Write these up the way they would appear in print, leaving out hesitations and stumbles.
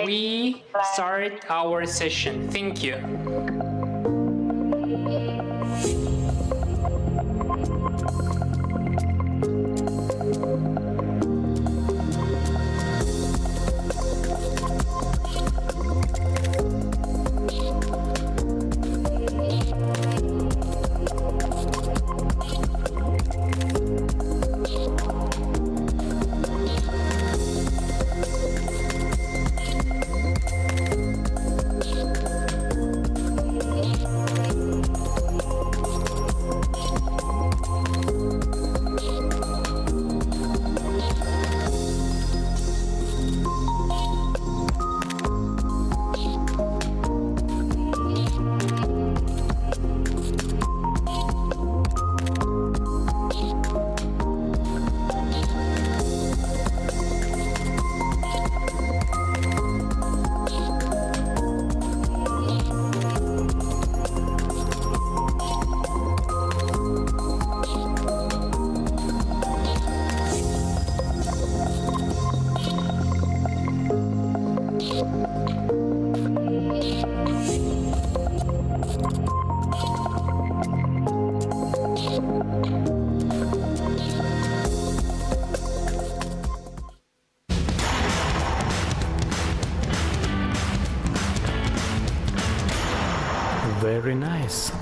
we start our session. Thank you. Very nice.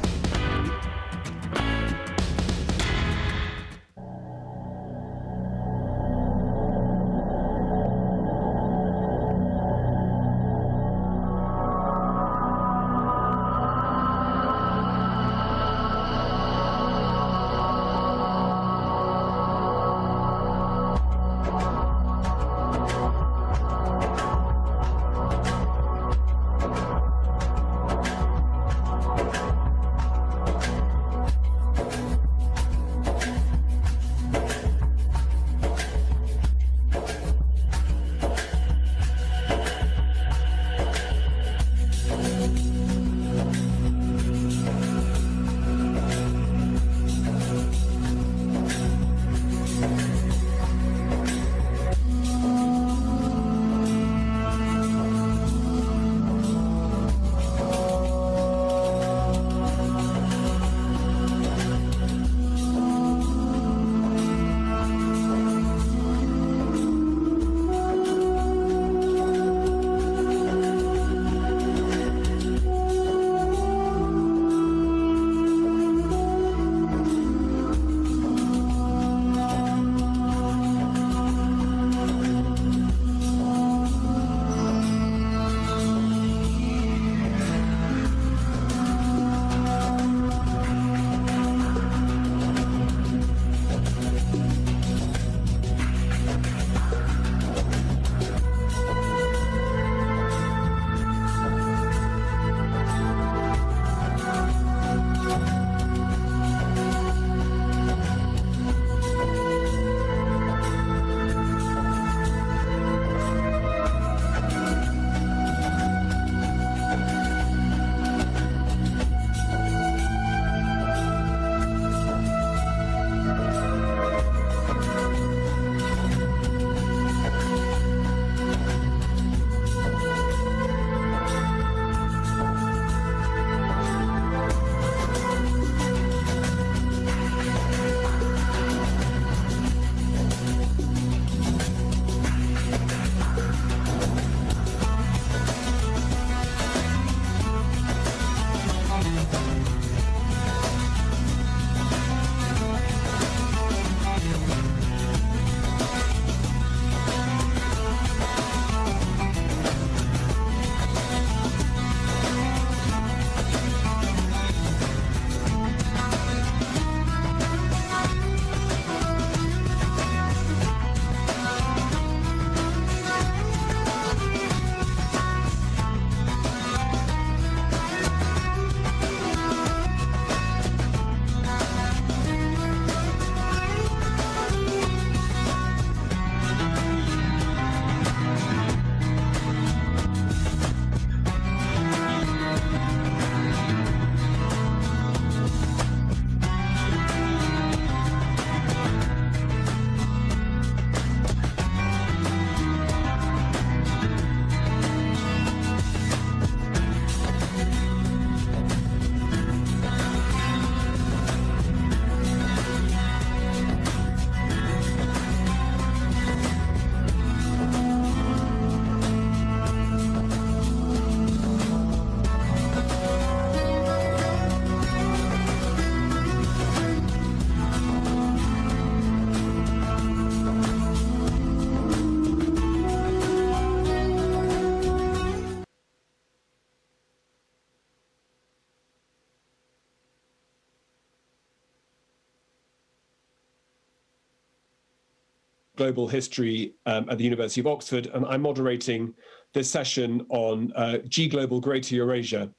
Global History at the University of Oxford, and I'm moderating this session on G Global Greater Eurasia.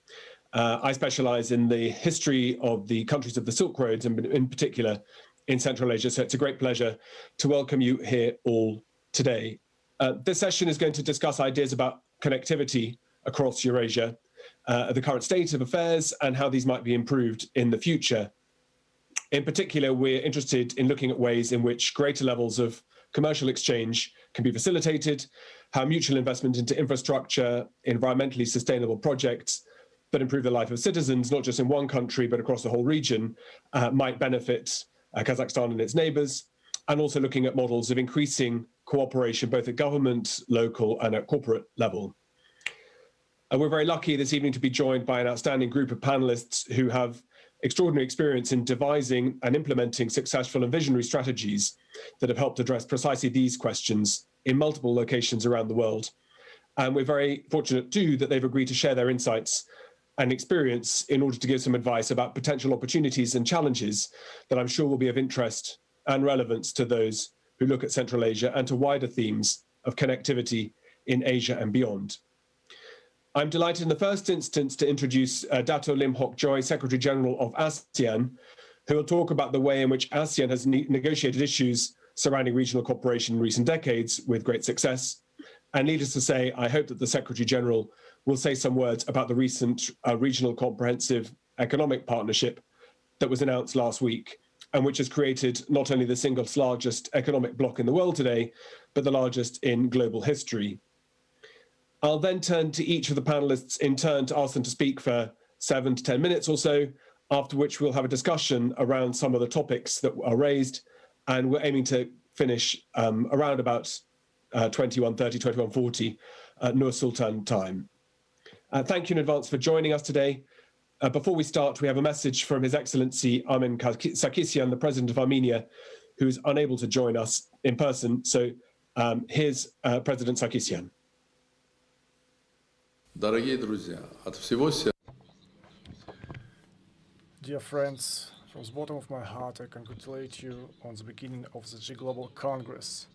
I specialize in the history of the countries of the Silk Roads, and in particular in Central Asia, so it's a great pleasure to welcome you here all today. This session is going to discuss ideas about connectivity across Eurasia, the current state of affairs, and how these might be improved in the future. In particular, we're interested in looking at ways in which greater levels of commercial exchange can be facilitated, how mutual investment into infrastructure, environmentally sustainable projects that improve the life of citizens, not just in one country, but across the whole region, might benefit Kazakhstan and its neighbors, and also looking at models of increasing cooperation, both at government, local, and at corporate level. And we're very lucky this evening to be joined by an outstanding group of panelists who have extraordinary experience in devising and implementing successful and visionary strategies that have helped address precisely these questions in multiple locations around the world. And we're very fortunate too that they've agreed to share their insights and experience in order to give some advice about potential opportunities and challenges that I'm sure will be of interest and relevance to those who look at Central Asia and to wider themes of connectivity in Asia and beyond. I'm delighted in the first instance to introduce Dato Lim Hock Choi, Secretary General of ASEAN, who will talk about the way in which ASEAN has negotiated issues surrounding regional cooperation in recent decades with great success. And needless to say, I hope that the Secretary General will say some words about the recent regional comprehensive economic partnership that was announced last week, and which has created not only the single largest economic bloc in the world today, but the largest in global history. I'll then turn to each of the panelists in turn to ask them to speak for 7 to 10 minutes or so, after which we'll have a discussion around some of the topics that are raised, and we're aiming to finish around about 21:30, 21:40 Nur Sultan time. Thank you in advance for joining us today. Before we start, we have a message from His Excellency Armen Sarkisyan, the President of Armenia, who is unable to join us in person. So here's President Sarkisyan. Дорогие друзья, от всего сердца. Dear friends, from the bottom of my heart, I congratulate you on the beginning of the G Global Congress.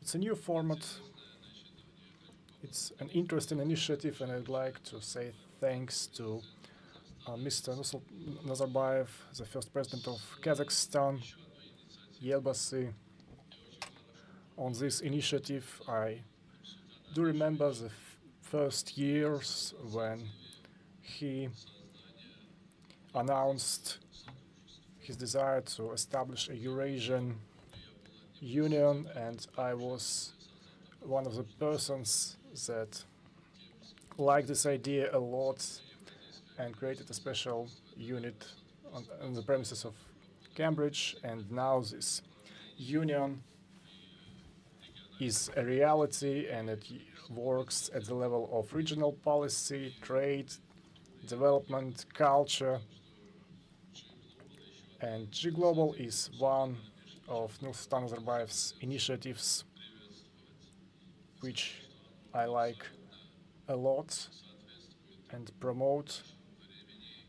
It's a new format. It's an interesting initiative, and I'd like to say thanks to Mr. Nazarbayev, the first president of Kazakhstan, Yelbasi, on this initiative. I do remember the first years when he announced his desire to establish a Eurasian Union, and I was one of the persons that liked this idea a lot and created a special unit on the premises of Cambridge, and now this union is a reality, and it works at the level of regional policy, trade, development, culture. And G Global is one of Nursultan Nazarbayev's initiatives, which I like a lot and promote.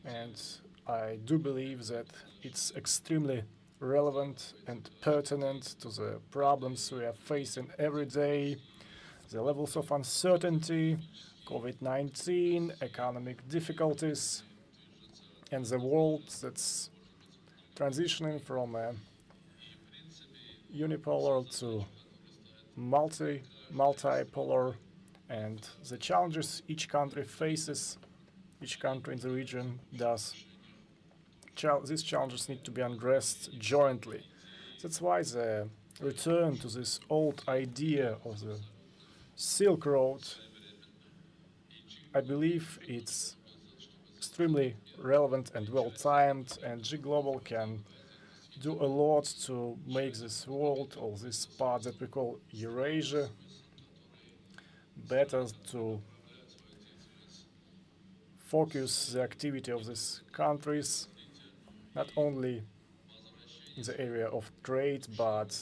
And I do believe that it's extremely relevant and pertinent to the problems we are facing every day, the levels of uncertainty, COVID-19, economic difficulties, and the world that's transitioning from a unipolar to multipolar, and the challenges each country faces, each country in the region does. These challenges need to be addressed jointly. That's why the return to this old idea of the Silk Road, I believe it's extremely relevant and well-timed, and G Global can do a lot to make this world, or this part that we call Eurasia, better, to focus the activity of these countries not only in the area of trade, but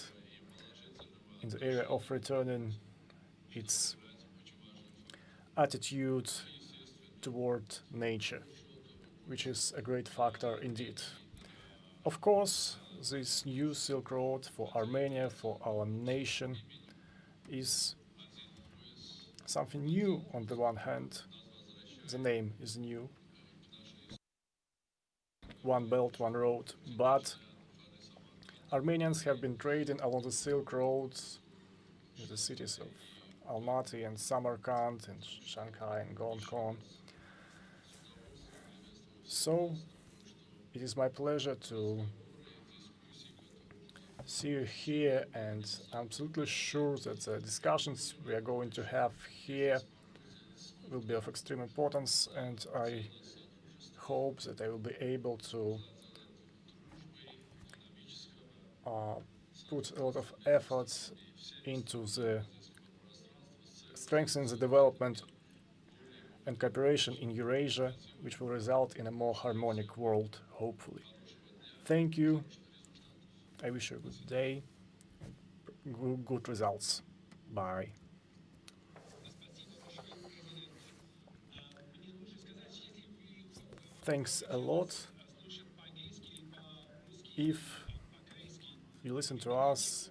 in the area of returning its attitude toward nature, which is a great factor indeed. Of course, this new Silk Road for Armenia, for our nation, is something new. On the one hand, the name is new, One Belt, One Road, but Armenians have been trading along the Silk Roads in the cities of Almaty and Samarkand and Shanghai and Gongkong. So it is my pleasure to see you here, and I'm absolutely sure that the discussions we are going to have here will be of extreme importance, and I hope that I will be able to put a lot of efforts into the strengthening the development and cooperation in Eurasia, which will result in a more harmonic world, hopefully. Thank you. I wish you a good day, good results. Bye. Thanks a lot. If you listen to us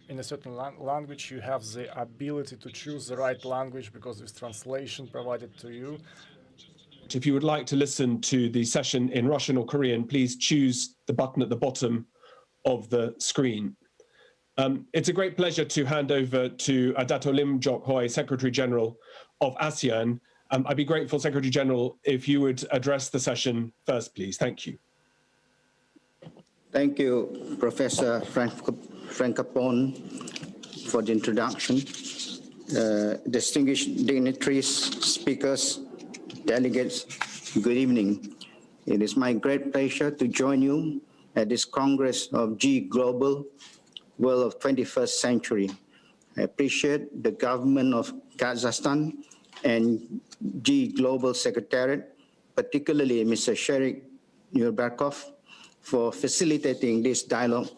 in a certain language, you have the ability to choose the right language because there's translation provided to you. If you would like to listen to the session in Russian or Korean, please choose the button at the bottom of the screen. It's a great pleasure to hand over to Dato Lim Jok Hoi, Secretary General of ASEAN. I'd be grateful, Secretary General, if you would address the session first, please. Thank you. Thank you, Professor Francopone, for the introduction. Distinguished dignitaries, speakers, delegates, good evening. It is my great pleasure to join you at this Congress of G Global, World of 21st Century. I appreciate the government of Kazakhstan and G Global Secretariat, particularly Mr. Sherik Nurbarkov, for facilitating this dialogue,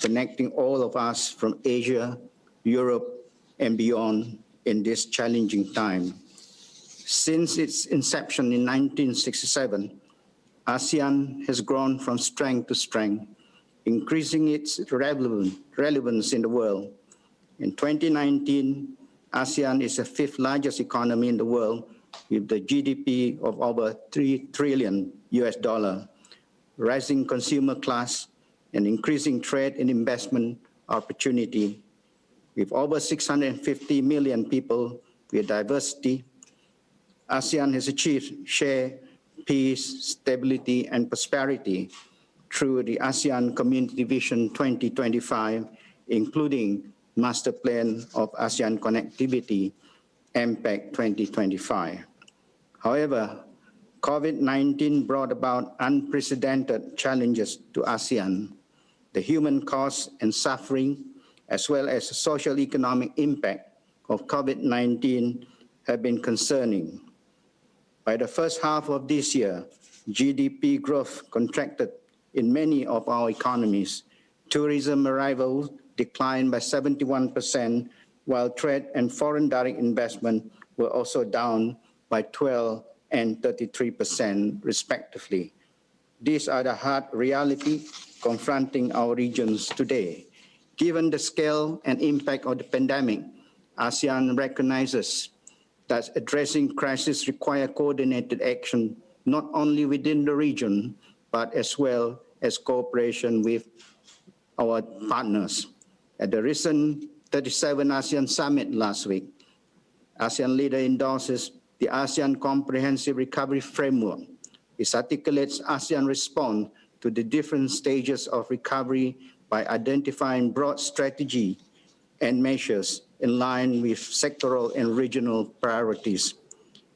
connecting all of us from Asia, Europe, and beyond in this challenging time. Since its inception in 1967, ASEAN has grown from strength to strength, increasing its relevance in the world. In 2019, ASEAN is the fifth largest economy in the world with the GDP of over $3 trillion, rising consumer class, and increasing trade and investment opportunity. With over 650 million people with diversity, ASEAN has achieved share, peace, stability, and prosperity through the ASEAN Community Vision 2025, including Master Plan of ASEAN Connectivity, MPAC 2025. However, COVID-19 brought about unprecedented challenges to ASEAN. The human cost and suffering, as well as the social economic impact of COVID-19 have been concerning. By the first half of this year, GDP growth contracted in many of our economies. Tourism arrivals declined by 71%, while trade and foreign direct investment were also down by 12% and 33% respectively. These are the hard reality confronting our regions today. Given the scale and impact of the pandemic, ASEAN recognizes that addressing crisis requires coordinated action, not only within the region, but as well as cooperation with our partners. At the recent 37 ASEAN Summit last week, ASEAN leader endorses the ASEAN Comprehensive Recovery Framework. It articulates ASEAN response to the different stages of recovery by identifying broad strategy and measures in line with sectoral and regional priorities.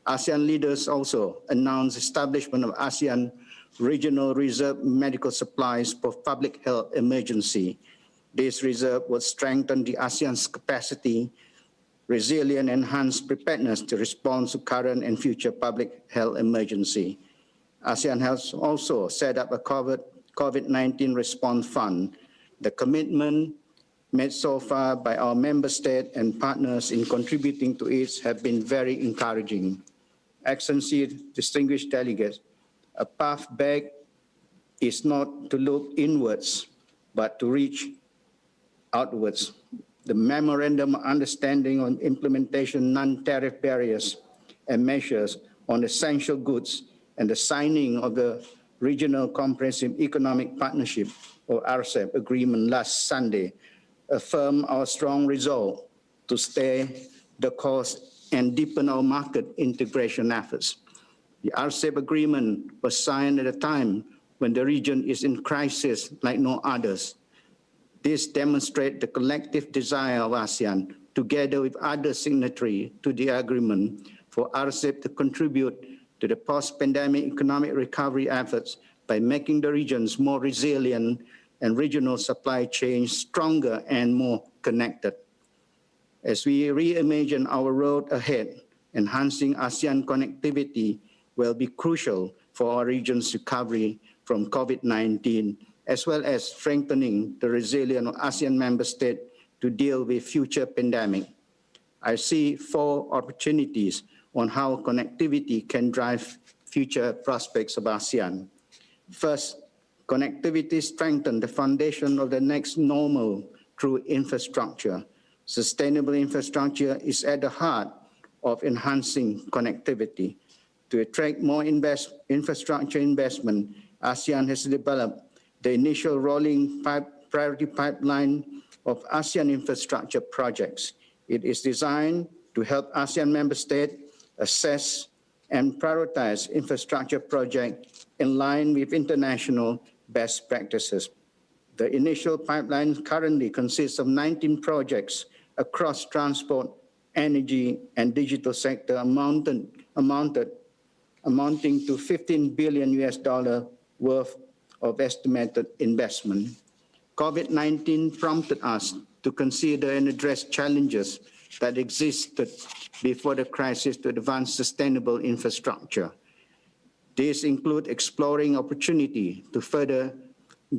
ASEAN leaders also announced establishment of ASEAN Regional Reserve Medical Supplies for Public Health Emergency. This reserve will strengthen the ASEAN's capacity, resilient, and enhanced preparedness to respond to current and future public health emergency. ASEAN has also set up a COVID-19 response fund. The commitment made so far by our member states and partners in contributing to it have been very encouraging. Excellency, distinguished delegates, a path back is not to look inwards, but to reach outwards. The Memorandum of Understanding on Implementation Non-Tariff Barriers and Measures on Essential Goods and the signing of the Regional Comprehensive Economic Partnership, or RCEP, agreement last Sunday affirm our strong resolve to stay the course and deepen our market integration efforts. The RCEP agreement was signed at a time when the region is in crisis like no others. This demonstrates the collective desire of ASEAN, together with other signatories to the agreement, for RCEP to contribute to the post-pandemic economic recovery efforts by making the regions more resilient and regional supply chains stronger and more connected. As we reimagine our road ahead, enhancing ASEAN connectivity will be crucial for our region's recovery from COVID-19, as well as strengthening the resilience of ASEAN member states to deal with future pandemic. I see 4 opportunities on how connectivity can drive future prospects of ASEAN. First, connectivity strengthens the foundation of the next normal through infrastructure. Sustainable infrastructure is at the heart of enhancing connectivity. To attract more infrastructure investment, ASEAN has developed the initial rolling priority pipeline of ASEAN infrastructure projects. It is designed to help ASEAN member states assess and prioritize infrastructure projects in line with international best practices. The initial pipeline currently consists of 19 projects across transport, energy, and digital sector amounting to $15 billion worth of estimated investment. COVID-19 prompted us to consider and address challenges that existed before the crisis to advance sustainable infrastructure. These include exploring opportunity to further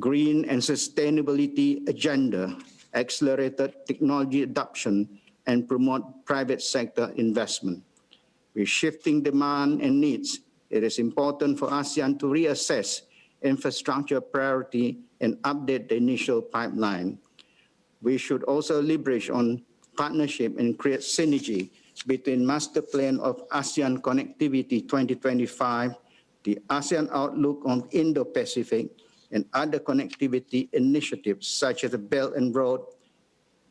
green and sustainability agenda, accelerated technology adoption, and promote private sector investment. With shifting demand and needs, it is important for ASEAN to reassess infrastructure priority and update the initial pipeline. We should also leverage on partnership and create synergy between Master Plan of ASEAN Connectivity 2025, the ASEAN Outlook on Indo-Pacific, and other connectivity initiatives such as the Belt and Road,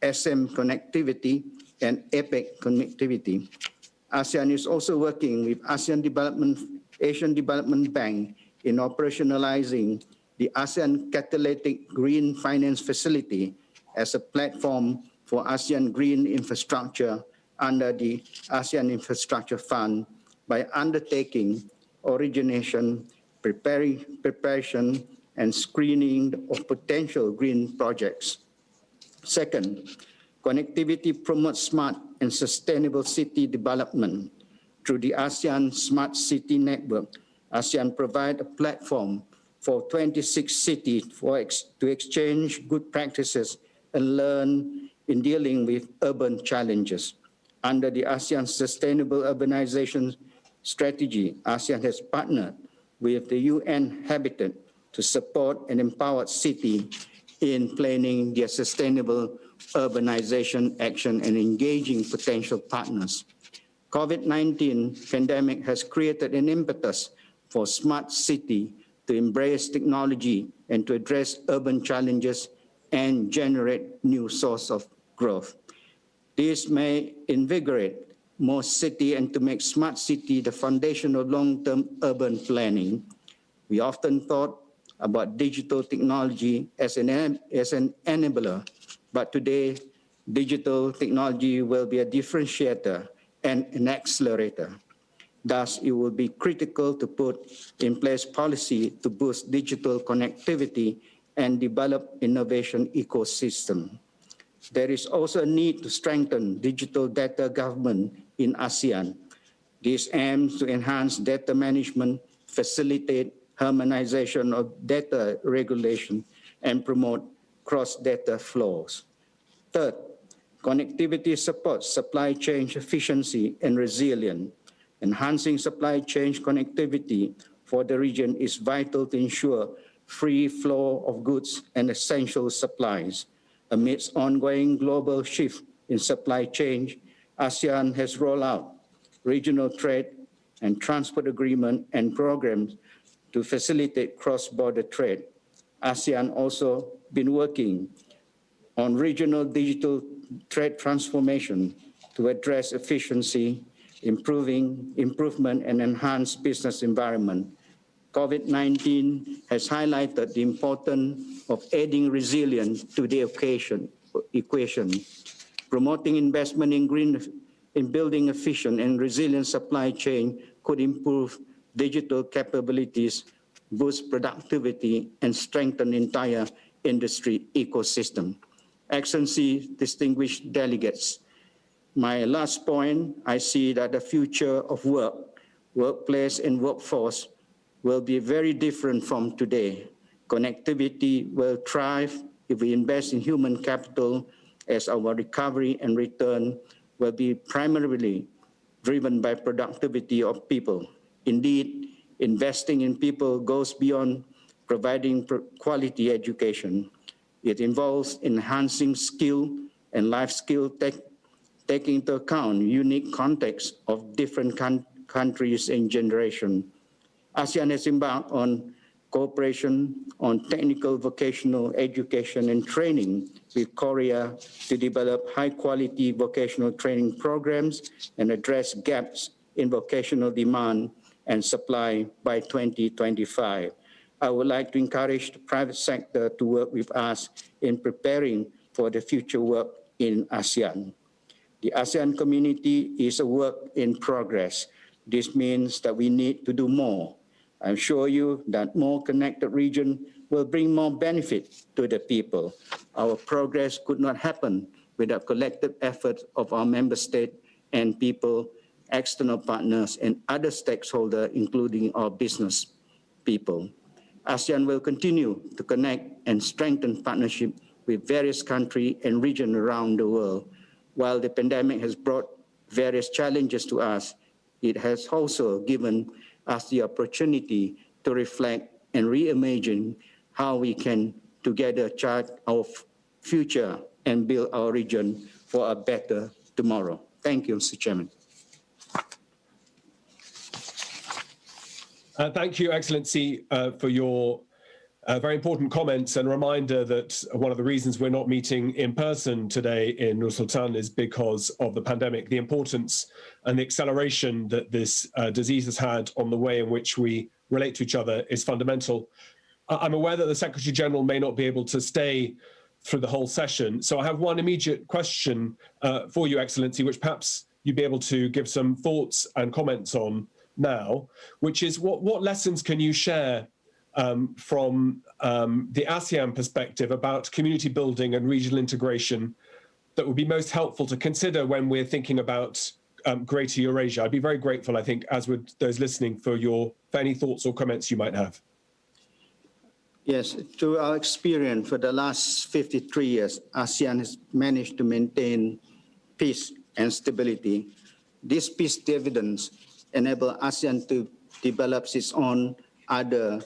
SM Connectivity, and APEC Connectivity. ASEAN is also working with Asian Development Bank in operationalizing the ASEAN Catalytic Green Finance Facility as a platform for ASEAN green infrastructure under the ASEAN Infrastructure Fund by undertaking origination, preparation, and screening of potential green projects. Second, connectivity promotes smart and sustainable city development. Through the ASEAN Smart City Network, ASEAN provides a platform for 26 cities to exchange good practices and learn in dealing with urban challenges. Under the ASEAN Sustainable Urbanization Strategy, ASEAN has partnered with the UN Habitat to support and empower cities in planning their sustainable urbanization action and engaging potential partners. COVID-19 pandemic has created an impetus for smart city to embrace technology and to address urban challenges and generate new source of growth. This may invigorate more city and to make smart city the foundation of long-term urban planning. We often thought about digital technology as an enabler, but today digital technology will be a differentiator and an accelerator. Thus, it will be critical to put in place policy to boost digital connectivity and develop innovation ecosystem. There is also a need to strengthen digital data government in ASEAN. This aims to enhance data management, facilitate harmonization of data regulation, and promote cross-data flows. Third, connectivity supports supply chain efficiency and resilience. Enhancing supply chain connectivity for the region is vital to ensure free flow of goods and essential supplies. Amidst ongoing global shift in supply chain, ASEAN has rolled out regional trade and transport agreement and programs to facilitate cross-border trade. ASEAN also been working on regional digital trade transformation to address efficiency, improvement and enhance business environment. COVID-19 has highlighted the importance of adding resilience to the equation, promoting investment in building efficient and resilient supply chain could improve digital capabilities, boost productivity, and strengthen the entire industry ecosystem. Excellency, distinguished delegates, my last point, I see that the future of work, workplace, and workforce will be very different from today. Connectivity will thrive if we invest in human capital, as our recovery and return will be primarily driven by productivity of people. Indeed, investing in people goes beyond providing quality education. It involves enhancing skill and life skill, taking into account unique contexts of different countries and generations. ASEAN has embarked on cooperation on technical vocational education and training with Korea to develop high-quality vocational training programs and address gaps in vocational demand and supply by 2025. I would like to encourage the private sector to work with us in preparing for the future work in ASEAN. The ASEAN community is a work in progress. This means that we need to do more. I assure you that more connected region will bring more benefit to the people. Our progress could not happen without collective effort of our member state and people, external partners, and other stakeholders, including our business people. ASEAN will continue to connect and strengthen partnership with various countries and regions around the world. While the pandemic has brought various challenges to us, it has also given us the opportunity to reflect and reimagine how we can together chart our future and build our region for a better tomorrow. Thank you, Mr. Chairman. Thank you, Excellency, for your very important comments, and a reminder that one of the reasons we're not meeting in person today in Nur Sultan is because of the pandemic. The importance and the acceleration that this disease has had on the way in which we relate to each other is fundamental. I'm aware that the Secretary General may not be able to stay through the whole session, so I have one immediate question for you, Excellency, which perhaps you'd be able to give some thoughts and comments on now, which is what lessons can you share from the ASEAN perspective about community building and regional integration that would be most helpful to consider when we're thinking about Greater Eurasia? I'd be very grateful, I think, as would those listening, for any thoughts or comments you might have. Yes, through our experience for the last 53 years, ASEAN has managed to maintain peace and stability. This peace dividends enable ASEAN to develop its own other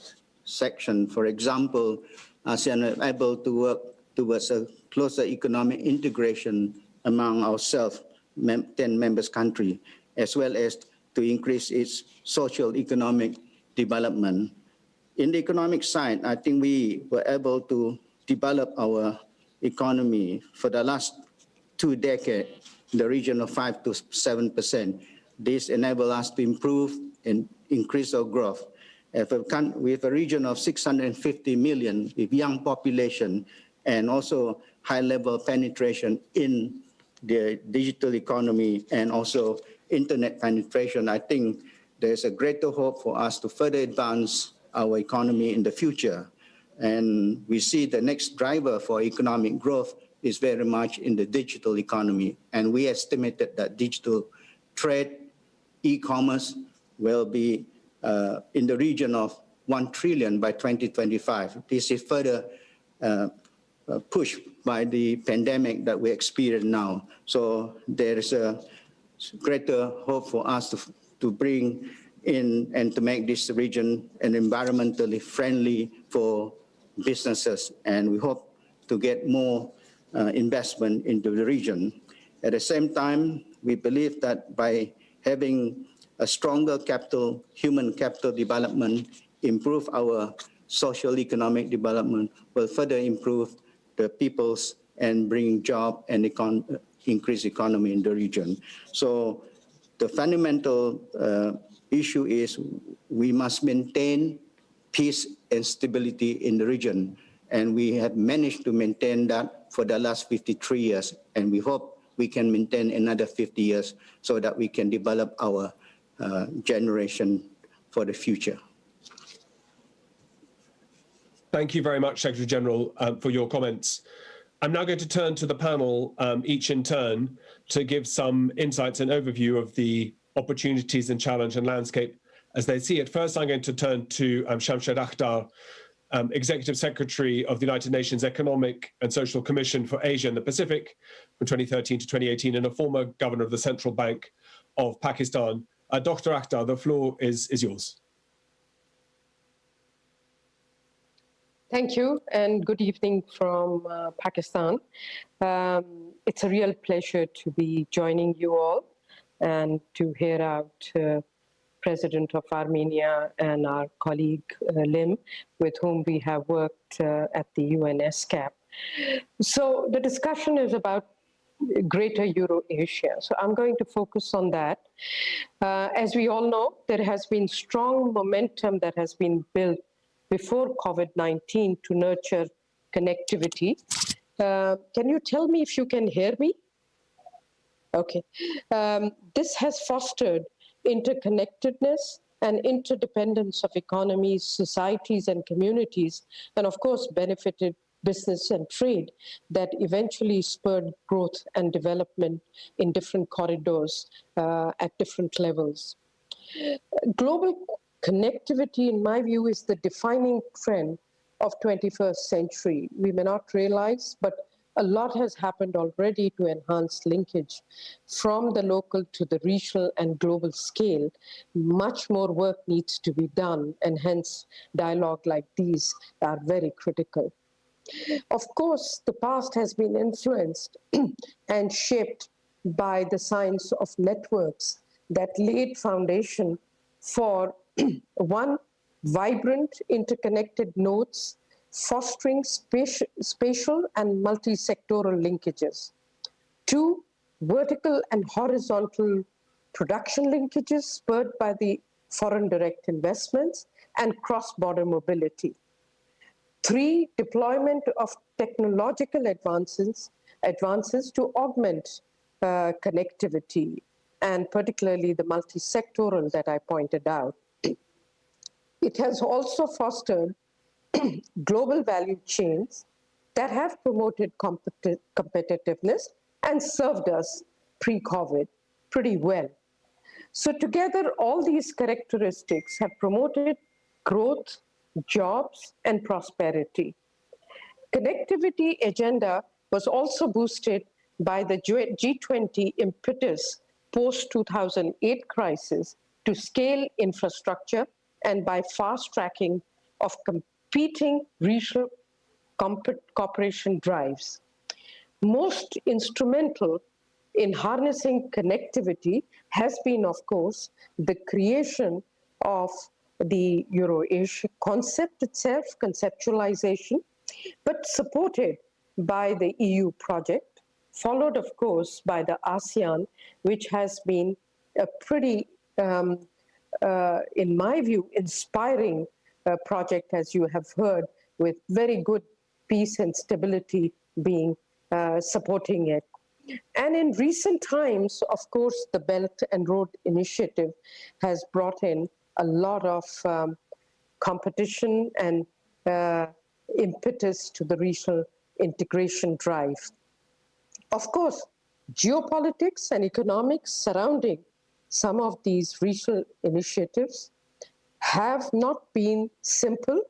section. For example, ASEAN is able to work towards a closer economic integration among ourselves, 10 members countries, as well as to increase its social economic development. In the economic side, I think we were able to develop our economy for the last 2 decades, in the region of 5 to 7%. This enables us to improve and increase our growth. With a region of 650 million with young population and also high level penetration in the digital economy and also internet penetration, I think there's a greater hope for us to further advance our economy in the future. And we see the next driver for economic growth is very much in the digital economy. And we estimated that digital trade, e-commerce will be in the region of 1 trillion by 2025. This is further pushed by the pandemic that we experience now. So there is a greater hope for us to bring in and to make this region an environmentally friendly, for businesses, and we hope to get more investment into the region. At the same time, we believe that by having a stronger capital, human capital development, improve our social economic development, will further improve the people's and bring job and increase economy in the region. So the fundamental issue is we must maintain peace and stability in the region. And we have managed to maintain that for the last 53 years. And we hope we can maintain another 50 years so that we can develop our generation for the future. Thank you very much, Secretary General, for your comments. I'm now going to turn to the panel, each in turn, to give some insights and overview of the opportunities and challenge and landscape as they see it. First, I'm going to turn to Shamshed Akhtar, Executive Secretary of the United Nations Economic and Social Commission for Asia and the Pacific from 2013 to 2018, and a former governor of the Central Bank of Pakistan. Dr. Akhtar, the floor is yours. Thank you, and good evening from Pakistan. It's a real pleasure to be joining you all and to hear out President of Armenia and our colleague Lim, with whom we have worked at the UNSCAP. So the discussion is about Greater Euro-Asia. So I'm going to focus on that. As we all know, there has been strong momentum that has been built before COVID-19 to nurture connectivity. Can you tell me if you can hear me? Okay. This has fostered interconnectedness and interdependence of economies, societies, and communities, and of course benefited business and trade that eventually spurred growth and development in different corridors at different levels. Global connectivity, in my view, is the defining trend of 21st century. We may not realize, but a lot has happened already to enhance linkage from the local to the regional and global scale. Much more work needs to be done, and hence dialogue like these are very critical. Of course, the past has been influenced and shaped by the science of networks that laid foundation for one, vibrant interconnected nodes, fostering spatial and multi-sectoral linkages. Two, vertical and horizontal production linkages spurred by the foreign direct investments and cross-border mobility. Three, deployment of technological advances to augment connectivity, and particularly the multi-sectoral that I pointed out. It has also fostered global value chains that have promoted competitiveness and served us pre-COVID pretty well. So together, all these characteristics have promoted growth, jobs, and prosperity. Connectivity agenda was also boosted by the G20 impetus post-2008 crisis to scale infrastructure and by fast-tracking of competing regional cooperation drives. Most instrumental in harnessing connectivity has been, of course, the creation of the Euro-Asia concept itself, conceptualization, but supported by the EU project, followed, of course, by the ASEAN, which has been a pretty, in my view, inspiring project, as you have heard, with very good peace and stability being supporting it. And in recent times, of course, the Belt and Road Initiative has brought in a lot of competition and impetus to the regional integration drive. Of course, geopolitics and economics surrounding some of these regional initiatives have not been simple.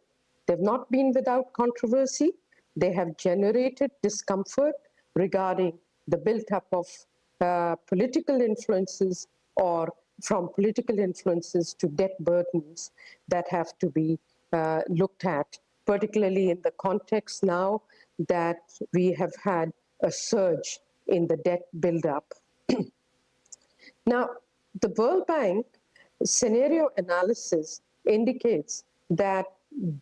They've not been without controversy. They have generated discomfort regarding the build-up of political influences, or from political influences to debt burdens that have to be looked at particularly in the context now that we have had a surge in the debt buildup. Now, the World Bank scenario analysis indicates that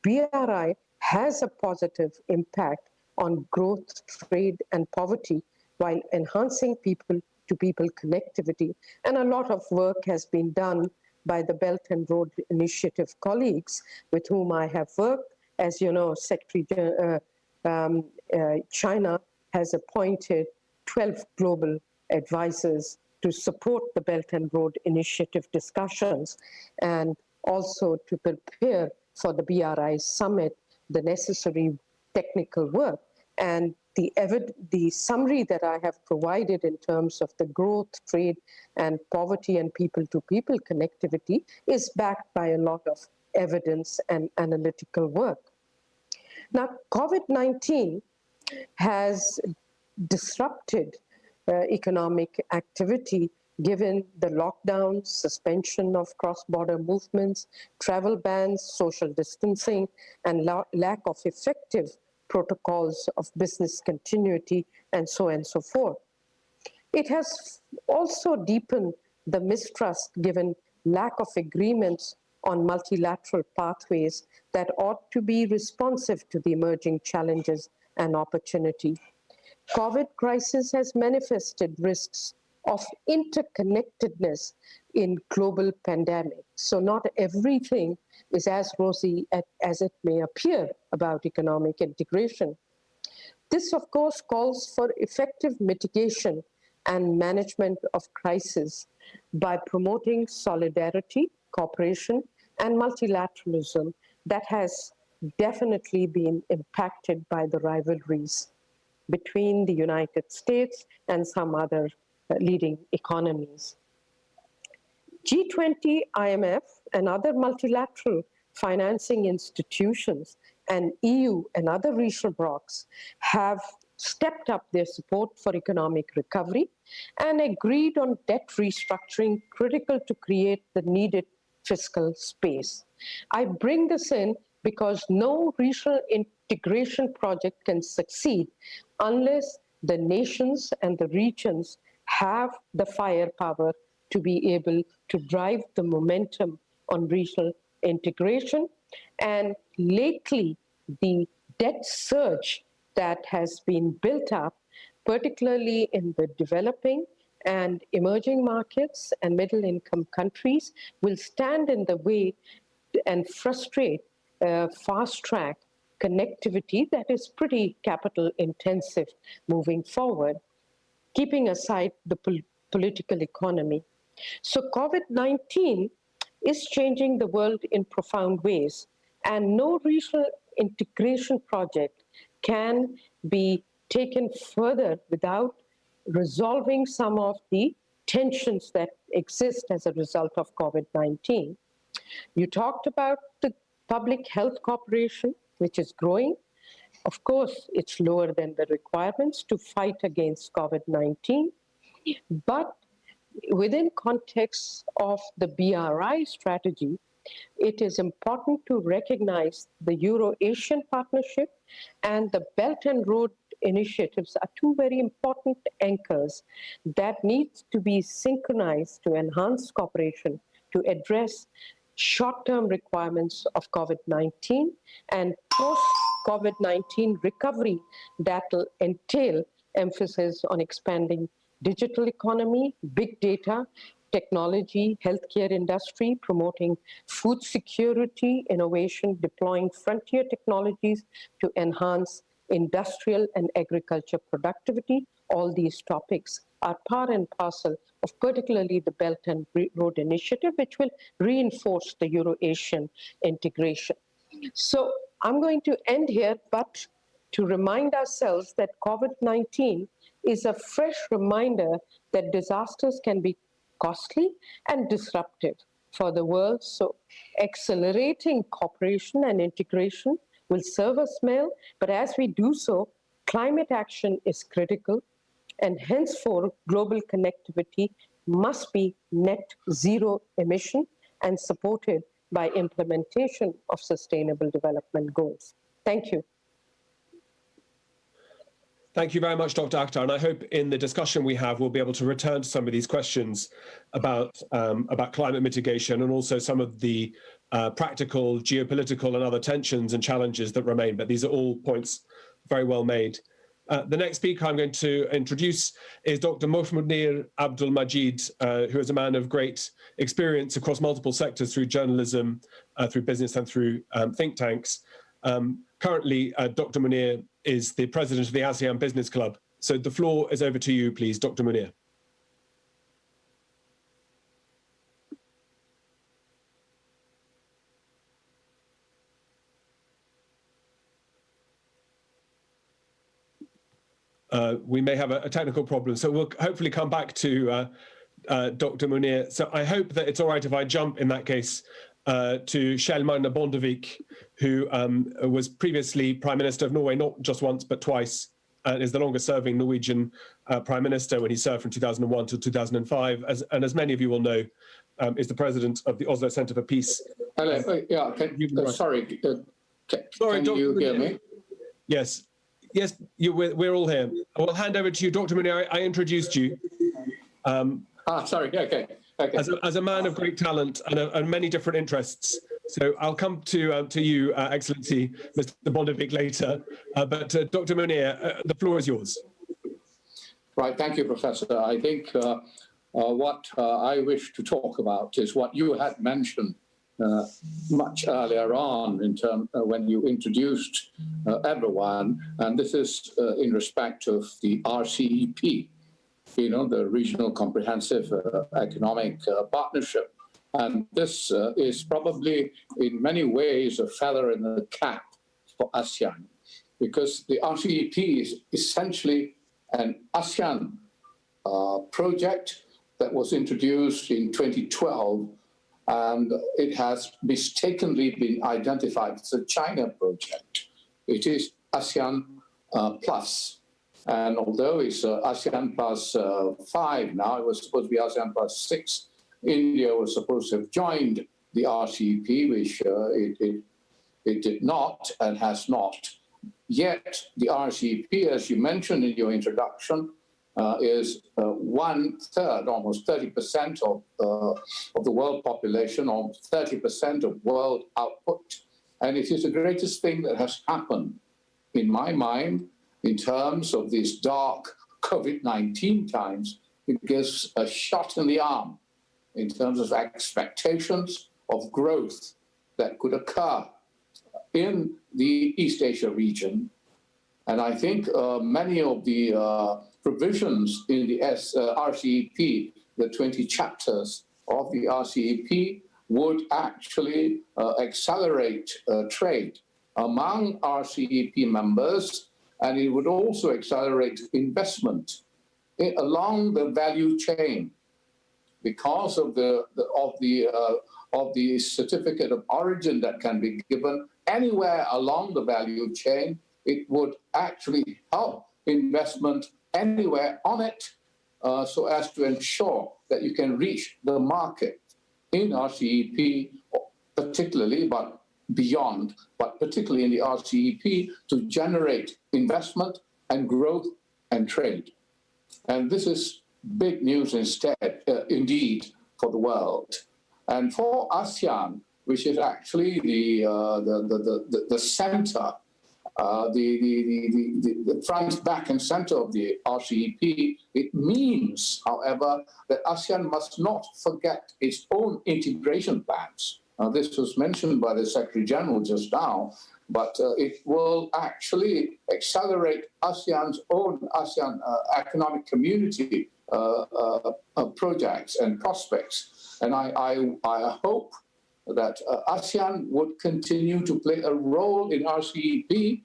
BRI has a positive impact on growth, trade, and poverty while enhancing people-to-people connectivity. And a lot of work has been done by the Belt and Road Initiative colleagues with whom I have worked. As you know, China has appointed 12 global advisors to support the Belt and Road Initiative discussions and also to prepare for the BRI summit, the necessary technical work. And the summary that I have provided in terms of the growth, trade, and poverty and people-to-people connectivity is backed by a lot of evidence and analytical work. Now, COVID-19 has disrupted economic activity given the lockdowns, suspension of cross-border movements, travel bans, social distancing, and lack of effective protocols of business continuity, and so on and so forth. It has also deepened the mistrust given lack of agreements on multilateral pathways that ought to be responsive to the emerging challenges and opportunity. COVID crisis has manifested risks of interconnectedness in global pandemic. So not everything is as rosy as it may appear about economic integration. This, of course, calls for effective mitigation and management of crisis by promoting solidarity, cooperation, and multilateralism that has definitely been impacted by the rivalries between the United States and some other leading economies. G20, IMF, and other multilateral financing institutions and EU and other regional blocs have stepped up their support for economic recovery and agreed on debt restructuring critical to create the needed fiscal space. I bring this in because no regional integration project can succeed unless the nations and the regions have the firepower to be able to drive the momentum on regional integration. And lately, the debt surge that has been built up, particularly in the developing and emerging markets and middle-income countries, will stand in the way and frustrate fast-track connectivity that is pretty capital intensive moving forward, keeping aside the political economy. So COVID-19 is changing the world in profound ways, and no regional integration project can be taken further without resolving some of the tensions that exist as a result of COVID-19. You talked about the public health cooperation, which is growing. Of course, it's lower than the requirements to fight against COVID-19, but within context of the BRI strategy, it is important to recognize the Euro-Asian partnership and the Belt and Road initiatives are two very important anchors that need to be synchronized to enhance cooperation to address short-term requirements of COVID-19 and post-COVID-19 recovery that will entail emphasis on expanding digital economy, big data, technology, healthcare industry, promoting food security, innovation, deploying frontier technologies to enhance industrial and agriculture productivity. All these topics are part and parcel of particularly the Belt and Road Initiative, which will reinforce the Euro-Asian integration. So I'm going to end here, but to remind ourselves that COVID-19 is a fresh reminder that disasters can be costly and disruptive for the world. So accelerating cooperation and integration will serve us well, but as we do so, climate action is critical, and henceforth global connectivity must be net zero emission and supported by implementation of sustainable development goals. Thank you. Thank you very much, Dr. Akhtar. And I hope in the discussion we have, we'll be able to return to some of these questions about climate mitigation and also some of the practical, geopolitical and other tensions and challenges that remain. But these are all points very well made. The next speaker I'm going to introduce is Dr. Munir Abdul Majid, who is a man of great experience across multiple sectors through journalism, through business and through think tanks. Currently, Dr. Munir is the president of the ASEAN Business Club. So the floor is over to you, please, Dr. Munir. We may have a technical problem, so we'll hopefully come back to Dr. Munir. So I hope that it's all right if I jump in that case to Kjell Magne Bondevik, who was previously Prime Minister of Norway, not just once, but twice, and is the longest serving Norwegian Prime Minister when he served from 2001 to 2005. And as many of you will know, is the president of the Oslo Center for Peace. Hello. Yeah, sorry. Sorry, can you hear me? Yes. Yes, we're all here. I will hand over to you, Dr. Munir. I introduced you. Sorry. Okay. As a man of great talent and many different interests. So I'll come to you, Excellency, Mr. Bondevik, later. But Dr. Munir, the floor is yours. Right. Thank you, Professor. I think what I wish to talk about is what you had mentioned much earlier on in when you introduced everyone, and this is in respect of the RCEP, the Regional Comprehensive Economic Partnership. And this is probably in many ways a feather in the cap for ASEAN, because the RCEP is essentially an ASEAN project that was introduced in 2012, and it has mistakenly been identified as a China project. It is ASEAN Plus. And although it's ASEAN Plus 5 now, it was supposed to be ASEAN Plus 6. India was supposed to have joined the RCEP, which it did not and has not. Yet the RCEP, as you mentioned in your introduction, is 1/3, almost 30% of the world population, or 30% of world output. And it is the greatest thing that has happened, in my mind, in terms of these dark COVID-19 times. It gives a shot in the arm in terms of expectations of growth that could occur in the East Asia region. And I think many of the provisions in the RCEP, the 20 chapters of the RCEP, would actually accelerate trade among RCEP members, and it would also accelerate investment along the value chain because of the certificate of origin that can be given anywhere along the value chain. It would actually help investment anywhere on it, so as to ensure that you can reach the market in RCEP, particularly, but beyond, but particularly in the RCEP, to generate investment and growth and trade. And this is big news indeed, for the world. And for ASEAN, which is actually the center, the front, back, and center of the RCEP, it means, however, that ASEAN must not forget its own integration plans. This was mentioned by the Secretary General just now, but it will actually accelerate ASEAN's own economic community projects and prospects. And I hope that ASEAN would continue to play a role in RCEP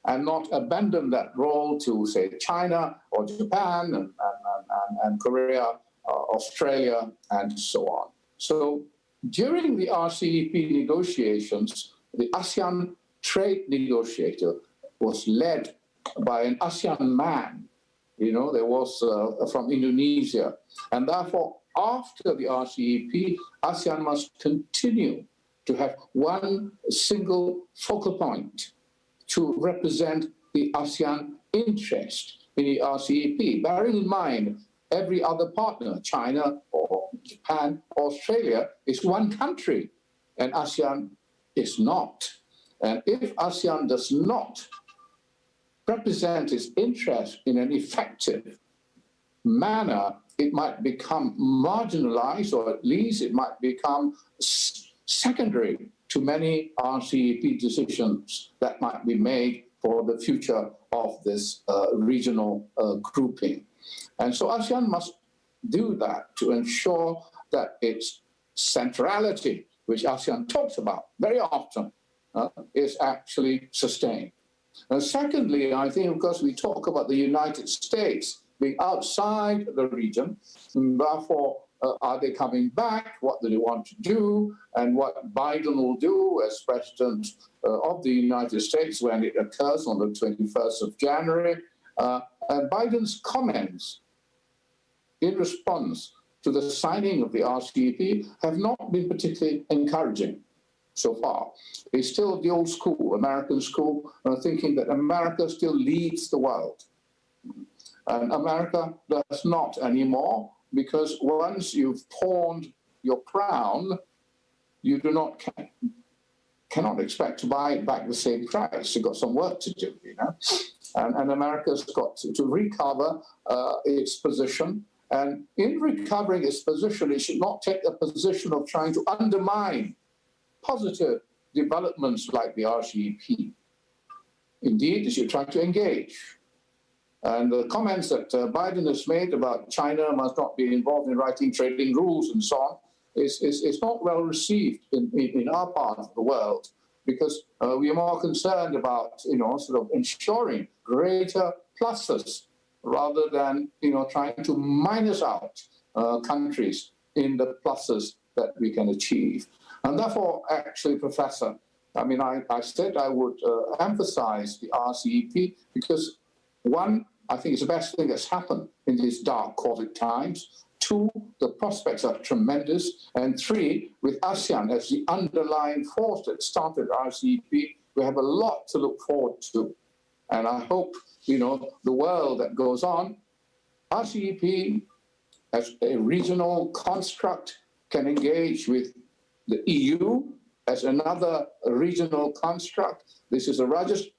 and not abandon that role to, say, China or Japan and Korea, Australia, and so on. So during the RCEP negotiations, the ASEAN trade negotiator was led by an ASEAN man. There was from Indonesia. And therefore, after the RCEP, ASEAN must continue to have one single focal point to represent the ASEAN interest in the RCEP, bearing in mind every other partner, China or Japan, Australia, is one country, and ASEAN is not. And if ASEAN does not represent its interest in an effective manner, it might become marginalized, or at least it might become secondary to many RCEP decisions that might be made for the future of this regional grouping. And so ASEAN must do that to ensure that its centrality, which ASEAN talks about very often, is actually sustained. And secondly, I think, of course, we talk about the United States being outside the region, and therefore, are they coming back? What do they want to do? And what Biden will do as president of the United States when it occurs on the 21st of January. And Biden's comments in response to the signing of the RCEP have not been particularly encouraging so far. It's still the old school, American school, thinking that America still leads the world. And America does not anymore, because once you've pawned your crown, you cannot expect to buy it back the same price. You've got some work to do, you know. And America's got to recover its position. And in recovering its position, it should not take a position of trying to undermine positive developments like the RCEP. Indeed, it should try to engage. And the comments that Biden has made about China must not be involved in writing trading rules and so on is not well received in our part of the world, because we are more concerned about, sort of ensuring greater pluses rather than, trying to minus out countries in the pluses that we can achieve. And therefore, actually, Professor, I said I would emphasize the RCEP because, one, I think it's the best thing that's happened in these dark COVID times. Two, the prospects are tremendous. And three, with ASEAN as the underlying force that started RCEP, we have a lot to look forward to. And I hope, the world that goes on, RCEP as a regional construct can engage with the EU as another regional construct. This is the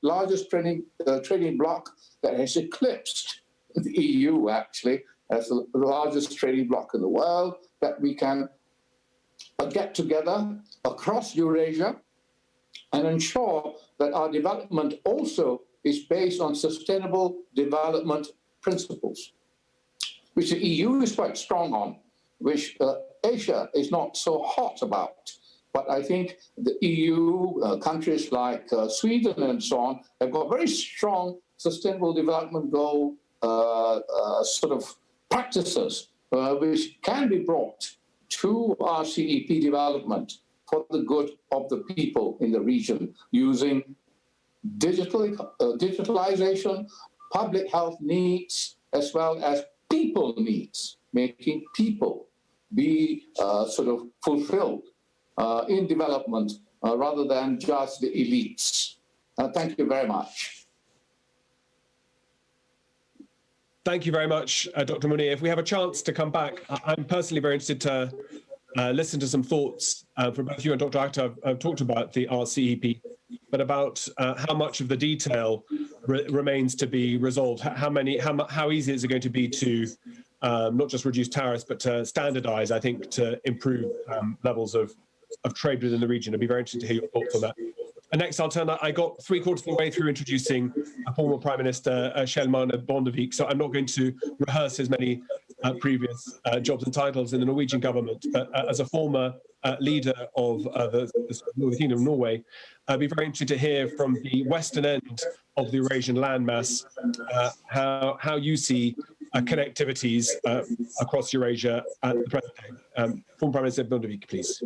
largest trading bloc that has eclipsed the EU, actually, as the largest trading bloc in the world, that we can get together across Eurasia and ensure that our development also is based on sustainable development principles, which the EU is quite strong on, which Asia is not so hot about. But I think the EU, countries like Sweden and so on, have got very strong sustainable development goal sort of practices, which can be brought to RCEP development for the good of the people in the region, using digitalization, public health needs, as well as people needs, making people be sort of fulfilled in development rather than just the elites. Thank you very much. Thank you very much, Dr. Munir. If we have a chance to come back, I'm personally very interested to listen to some thoughts from both you and Dr. Akhtar. I've talked about the RCEP, but about how much of the detail remains to be resolved. How easy is it going to be to not just reduce tariffs, but to standardize, I think, to improve levels of trade within the region? I'd be very interested to hear your thoughts on that. And next, I'll turn. I got 3/4 of the way through introducing former Prime Minister Kjell-Magne Bondevik, so I'm not going to rehearse his many previous jobs and titles in the Norwegian government. But as a former leader of the Kingdom of Norway, I'd be very interested to hear from the western end of the Eurasian landmass how you see connectivities across Eurasia at the present day. Former Prime Minister Bondevik, please.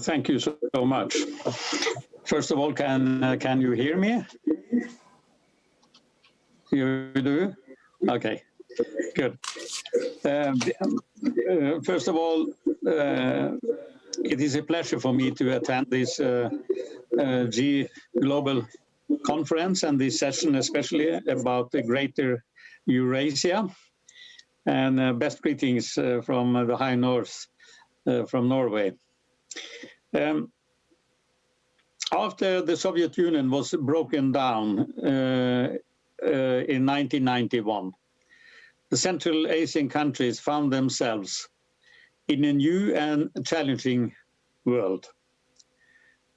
Thank you so much. First of all, can you hear me? You do? Okay, good. First of all, it is a pleasure for me to attend this G Global Conference and this session, especially about the Greater Eurasia. And best greetings from the High North, from Norway. After the Soviet Union was broken down in 1991, the Central Asian countries found themselves in a new and challenging world.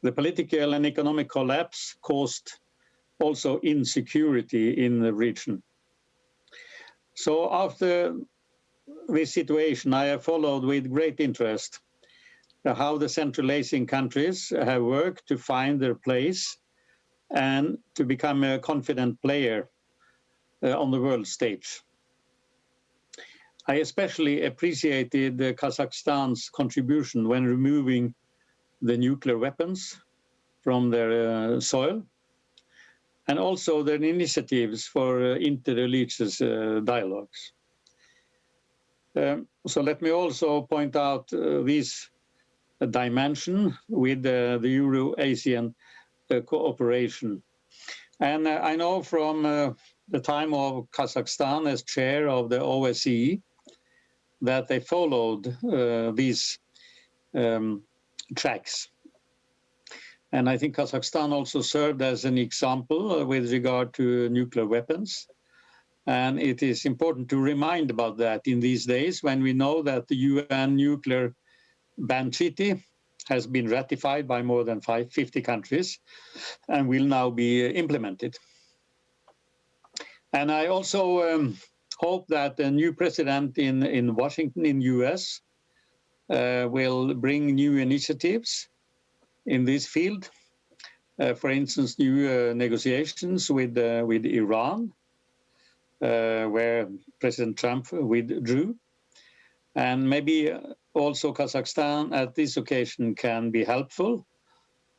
The political and economic collapse caused also insecurity in the region. So after this situation, I have followed with great interest how the Central Asian countries have worked to find their place and to become a confident player on the world stage. I especially appreciated Kazakhstan's contribution when removing the nuclear weapons from their soil, and also their initiatives for inter-religious dialogues. So let me also point out this dimension with the Euro-Asian cooperation. And I know from the time of Kazakhstan as chair of the OSCE that they followed these tracks. And I think Kazakhstan also served as an example with regard to nuclear weapons. And it is important to remind about that in these days when we know that the UN nuclear ban treaty has been ratified by more than 50 countries and will now be implemented. And I also hope that the new president in Washington, in US, will bring new initiatives in this field. For instance, new negotiations with Iran, where President Trump withdrew. And maybe also Kazakhstan at this occasion can be helpful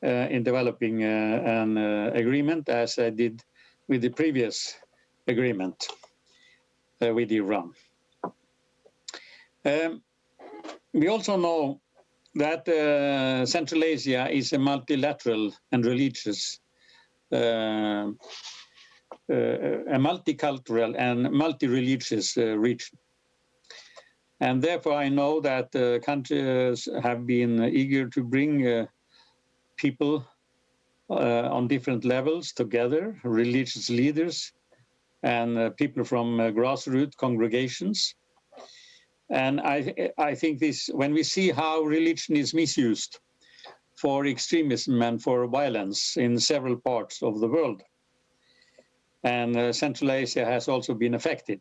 in developing an agreement, as I did with the previous agreement with Iran. We also know that Central Asia is a multilateral and religious, a multicultural and multi-religious region. And therefore I know that countries have been eager to bring people on different levels together, religious leaders and people from grassroots congregations. And I think this, when we see how religion is misused for extremism and for violence in several parts of the world, and Central Asia has also been affected,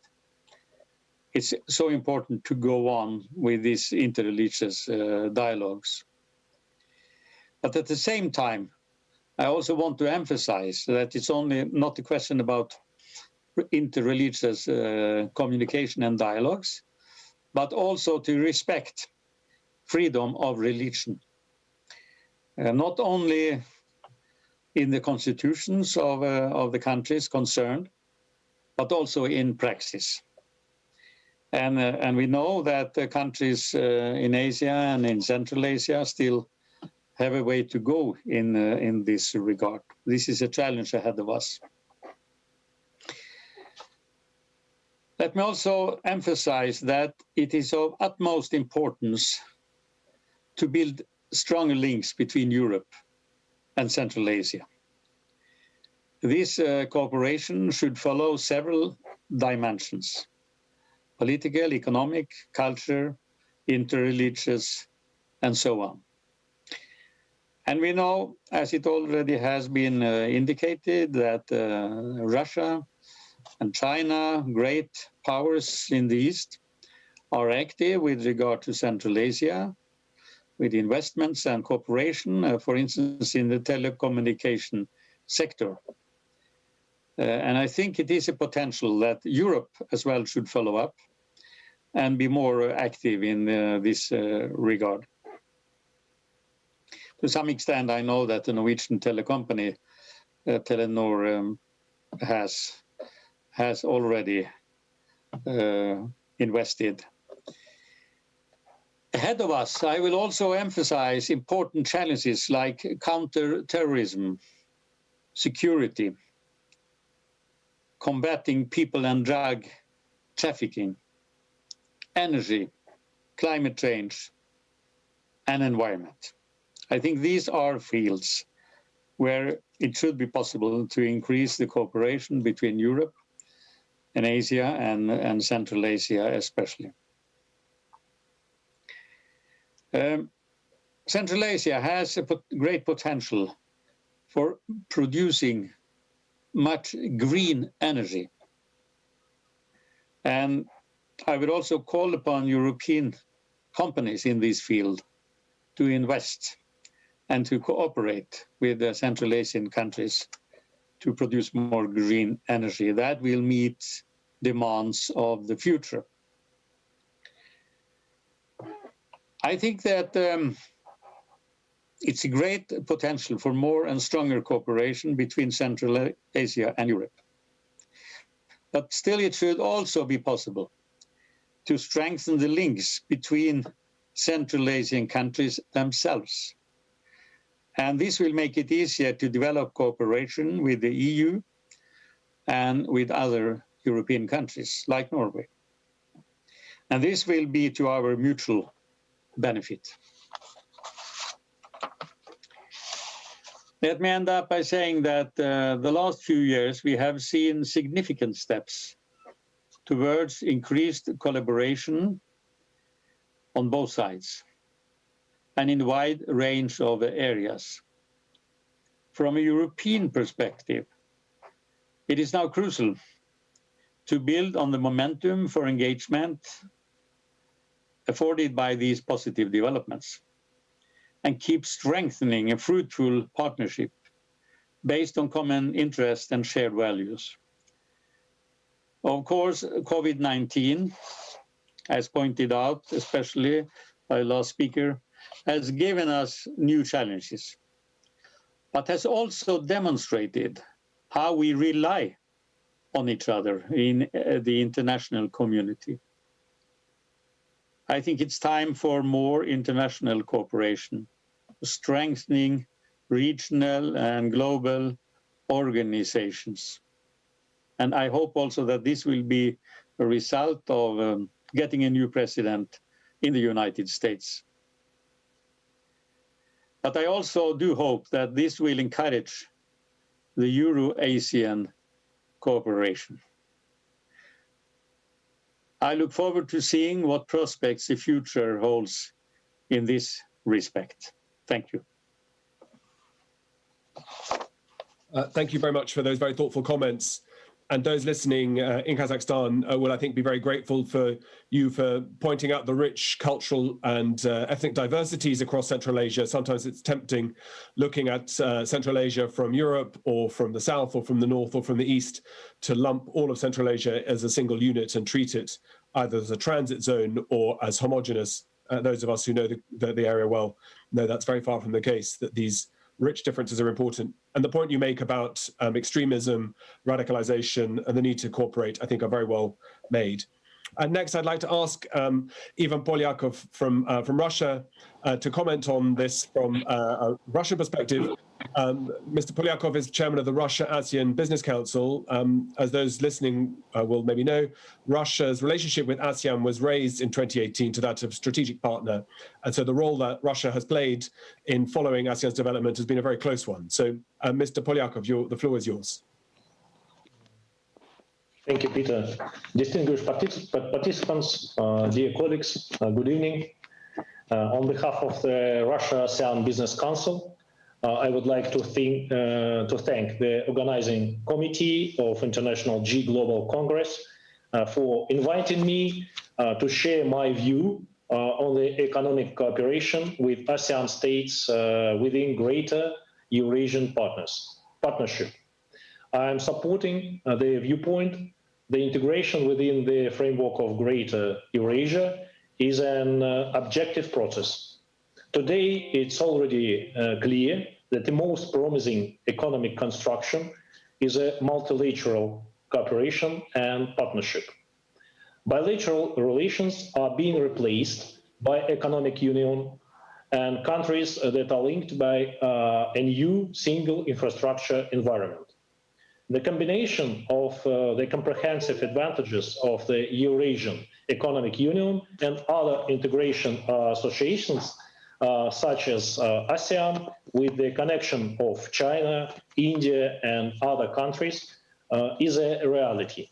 it's so important to go on with these interreligious dialogues. But at the same time, I also want to emphasize that it's only not a question about interreligious communication and dialogues, but also to respect freedom of religion, not only in the constitutions of the countries concerned, but also in praxis. And we know that the countries in Asia and in Central Asia still have a way to go in this regard. This is a challenge ahead of us. Let me also emphasize that it is of utmost importance to build stronger links between Europe and Central Asia. This cooperation should follow several dimensions: political, economic, culture, interreligious, and so on. And we know, as it already has been indicated, that Russia and China, great powers in the East, are active with regard to Central Asia, with investments and cooperation, for instance, in the telecommunication sector. And I think it is a potential that Europe as well should follow up and be more active in this regard. To some extent, I know that the Norwegian telecompany, Telenor, has already invested. Ahead of us, I will also emphasize important challenges like counter-terrorism, security, combating people and drug trafficking, energy, climate change, and environment. I think these are fields where it should be possible to increase the cooperation between Europe and Asia and Central Asia especially. Central Asia has a great potential for producing much green energy. And I would also call upon European companies in this field to invest and to cooperate with the Central Asian countries to produce more green energy that will meet demands of the future. I think that it's a great potential for more and stronger cooperation between Central Asia and Europe. But still, it should also be possible to strengthen the links between Central Asian countries themselves. And this will make it easier to develop cooperation with the EU and with other European countries like Norway. And this will be to our mutual benefit. Let me end up by saying that the last few years we have seen significant steps towards increased collaboration on both sides and in a wide range of areas. From a European perspective, it is now crucial to build on the momentum for engagement afforded by these positive developments and keep strengthening a fruitful partnership based on common interests and shared values. Of course, COVID-19, as pointed out, especially by the last speaker, has given us new challenges, but has also demonstrated how we rely on each other in the international community. I think it's time for more international cooperation, strengthening regional and global organizations. And I hope also that this will be a result of getting a new president in the United States. But I also do hope that this will encourage the Euro-Asian cooperation. I look forward to seeing what prospects the future holds in this respect. Thank you. Thank you very much for those very thoughtful comments. And those listening in Kazakhstan will, I think, be very grateful for you for pointing out the rich cultural and ethnic diversities across Central Asia. Sometimes it's tempting looking at Central Asia from Europe or from the south or from the north or from the east to lump all of Central Asia as a single unit and treat it either as a transit zone or as homogenous. Those of us who know the area well know that's very far from the case, that these rich differences are important. And the point you make about extremism, radicalization, and the need to cooperate, I think are very well made. And next, I'd like to ask Ivan Polyakov from Russia to comment on this from a Russian perspective. Mr. Polyakov is chairman of the Russia-ASEAN Business Council. As those listening will maybe know, Russia's relationship with ASEAN was raised in 2018 to that of strategic partner. And so the role that Russia has played in following ASEAN's development has been a very close one. So Mr. Polyakov, the floor is yours. Thank you, Peter. Distinguished participants, dear colleagues, good evening. On behalf of the Russia-ASEAN Business Council, I would like to thank the organizing committee of International G Global Congress for inviting me to share my view on the economic cooperation with ASEAN states within Greater Eurasian Partnership. I am supporting the viewpoint. The integration within the framework of Greater Eurasia is an objective process. Today, it's already clear that the most promising economic construction is a multilateral cooperation and partnership. Bilateral relations are being replaced by economic union and countries that are linked by a new single infrastructure environment. The combination of the comprehensive advantages of the Eurasian Economic Union and other integration associations, such as ASEAN, with the connection of China, India, and other countries, is a reality.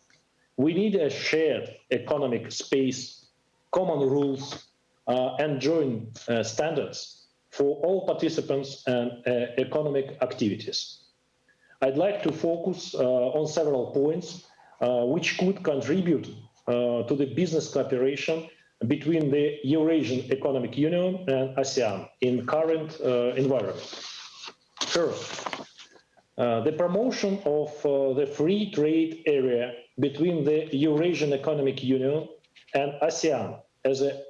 We need a shared economic space, common rules, and joint standards for all participants and economic activities. I'd like to focus on several points which could contribute to the business cooperation between the Eurasian Economic Union and ASEAN in current environment. First, the promotion of the free trade area between the Eurasian Economic Union and ASEAN as a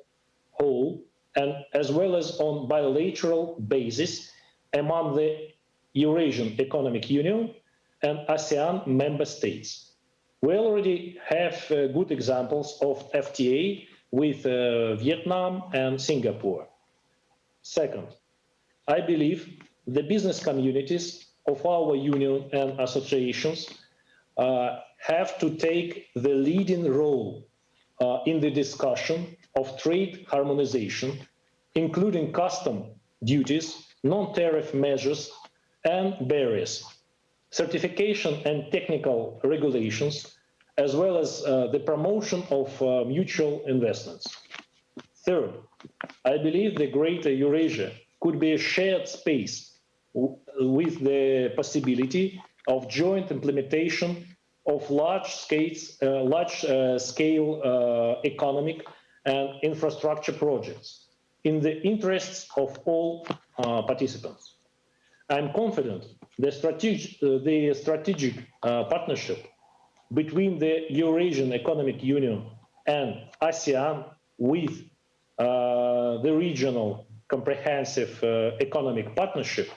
whole, and as well as on bilateral basis among the Eurasian Economic Union and ASEAN member states. We already have good examples of FTA with Vietnam and Singapore. Second, I believe the business communities of our union and associations have to take the leading role in the discussion of trade harmonization, including custom duties, non-tariff measures, and barriers, certification and technical regulations, as well as the promotion of mutual investments. Third, I believe the Greater Eurasia could be a shared space with the possibility of joint implementation of large-scale economic and infrastructure projects in the interests of all participants. I'm confident the strategic partnership between the Eurasian Economic Union and ASEAN with the regional comprehensive economic partnership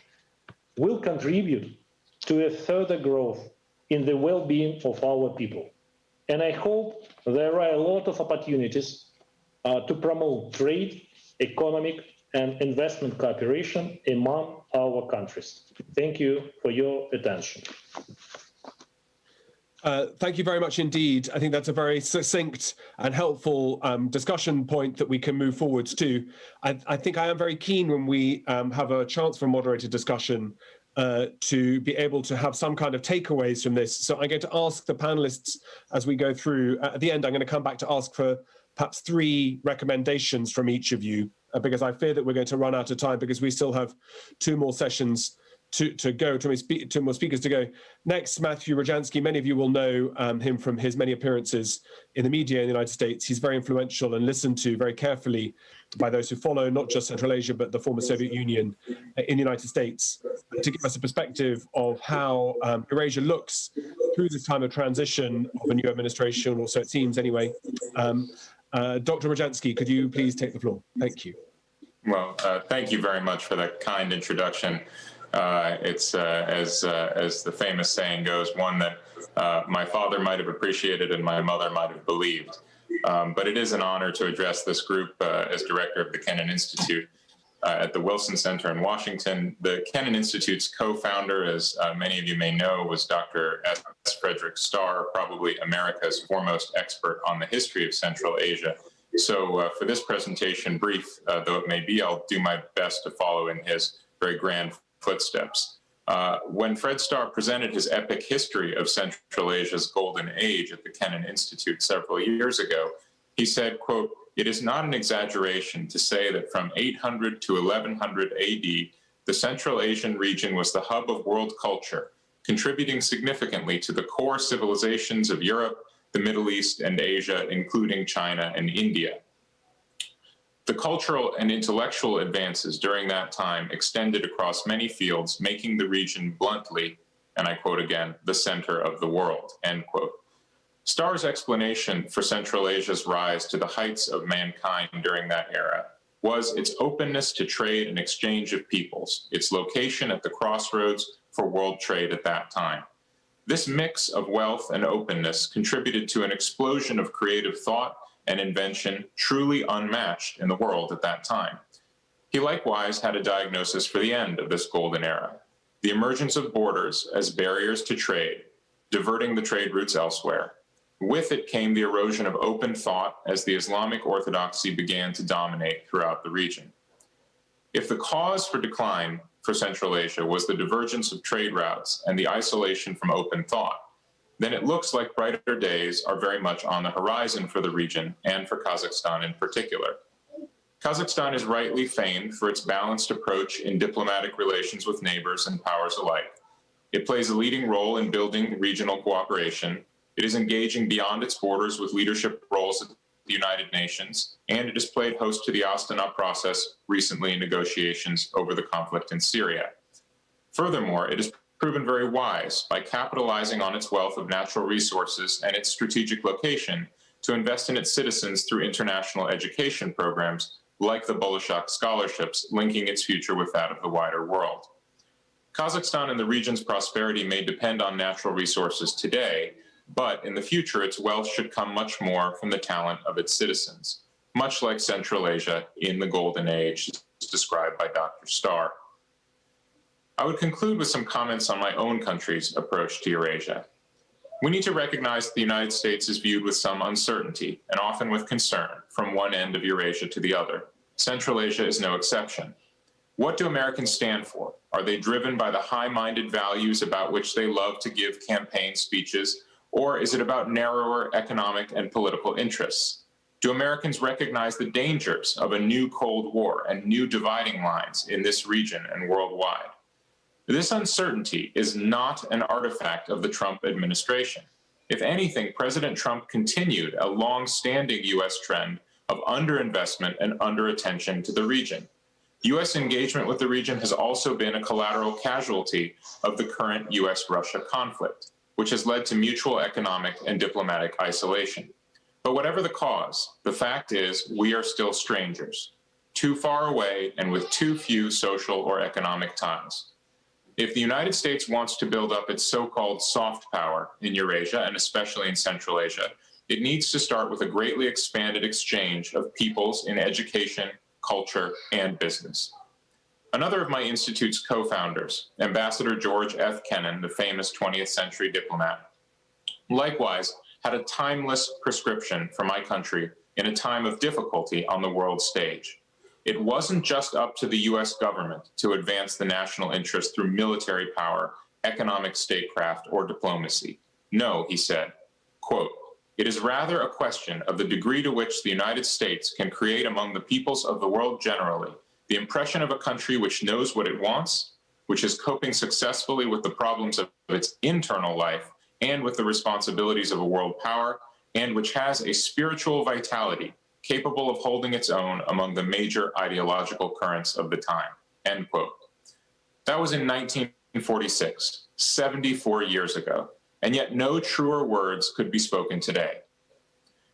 will contribute to a further growth in the well-being of our people. And I hope there are a lot of opportunities to promote trade, economic, and investment cooperation among our countries. Thank you for your attention. Thank you very much indeed. I think that's a very succinct and helpful discussion point that we can move forwards to. I think I am very keen when we have a chance for a moderated discussion to be able to have some kind of takeaways from this. So I'm going to ask the panelists as we go through. At the end, I'm going to come back to ask for perhaps 3 recommendations from each of you, because I fear that we're going to run out of time because we still have 2 more sessions to go, 2 more speakers to go. Next, Matthew Rojansky. Many of you will know him from his many appearances in the media in the United States. He's very influential and listened to very carefully by those who follow not just Central Asia, but the former Soviet Union in the United States, to give us a perspective of how Eurasia looks through this time of transition of a new administration, or so it seems anyway. Dr. Rojansky, could you please take the floor? Thank you. Well, thank you very much for that kind introduction. It's, as the famous saying goes, one that my father might have appreciated and my mother might have believed. But it is an honor to address this group as director of the Kennan Institute at the Wilson Center in Washington. The Kennan Institute's co-founder, as many of you may know, was Dr. S. Frederick Starr, probably America's foremost expert on the history of Central Asia. So for this presentation, brief though it may be, I'll do my best to follow in his very grand footsteps. When Fred Starr presented his epic history of Central Asia's golden age at the Kennan Institute several years ago, he said, quote, "It is not an exaggeration to say that from 800 to 1100 AD, the Central Asian region was the hub of world culture, contributing significantly to the core civilizations of Europe, the Middle East, and Asia, including China and India. The cultural and intellectual advances during that time extended across many fields, making the region bluntly, and I quote again, the center of the world," end quote. Starr's explanation for Central Asia's rise to the heights of mankind during that era was its openness to trade and exchange of peoples, its location at the crossroads for world trade at that time. This mix of wealth and openness contributed to an explosion of creative thought an invention truly unmatched in the world at that time. He likewise had a diagnosis for the end of this golden era, the emergence of borders as barriers to trade, diverting the trade routes elsewhere. With it came the erosion of open thought as the Islamic orthodoxy began to dominate throughout the region. If the cause for decline for Central Asia was the divergence of trade routes and the isolation from open thought, then it looks like brighter days are very much on the horizon for the region and for Kazakhstan in particular. Kazakhstan is rightly famed for its balanced approach in diplomatic relations with neighbors and powers alike. It plays a leading role in building regional cooperation. It is engaging beyond its borders with leadership roles at the United Nations, and it has played host to the Astana process recently in negotiations over the conflict in Syria. Furthermore, it has proven very wise by capitalizing on its wealth of natural resources and its strategic location to invest in its citizens through international education programs like the Bolshak scholarships, linking its future with that of the wider world. Kazakhstan and the region's prosperity may depend on natural resources today, but in the future, its wealth should come much more from the talent of its citizens, much like Central Asia in the Golden Age, as described by Dr. Starr. I would conclude with some comments on my own country's approach to Eurasia. We need to recognize that the United States is viewed with some uncertainty and often with concern from one end of Eurasia to the other. Central Asia is no exception. What do Americans stand for? Are they driven by the high-minded values about which they love to give campaign speeches, or is it about narrower economic and political interests? Do Americans recognize the dangers of a new Cold War and new dividing lines in this region and worldwide? This uncertainty is not an artifact of the Trump administration. If anything, President Trump continued a long-standing U.S. trend of underinvestment and underattention to the region. U.S. engagement with the region has also been a collateral casualty of the current U.S.-Russia conflict, which has led to mutual economic and diplomatic isolation. But whatever the cause, the fact is we are still strangers, too far away and with too few social or economic ties. If the United States wants to build up its so-called soft power in Eurasia, and especially in Central Asia, it needs to start with a greatly expanded exchange of peoples in education, culture, and business. Another of my institute's co-founders, Ambassador George F. Kennan, the famous 20th century diplomat, likewise had a timeless prescription for my country in a time of difficulty on the world stage. It wasn't just up to the U.S. government to advance the national interest through military power, economic statecraft, or diplomacy. No, he said, quote, "It is rather a question of the degree to which the United States can create among the peoples of the world generally the impression of a country which knows what it wants, which is coping successfully with the problems of its internal life and with the responsibilities of a world power, and which has a spiritual vitality capable of holding its own among the major ideological currents of the time," end quote. That was in 1946, 74 years ago, and yet no truer words could be spoken today.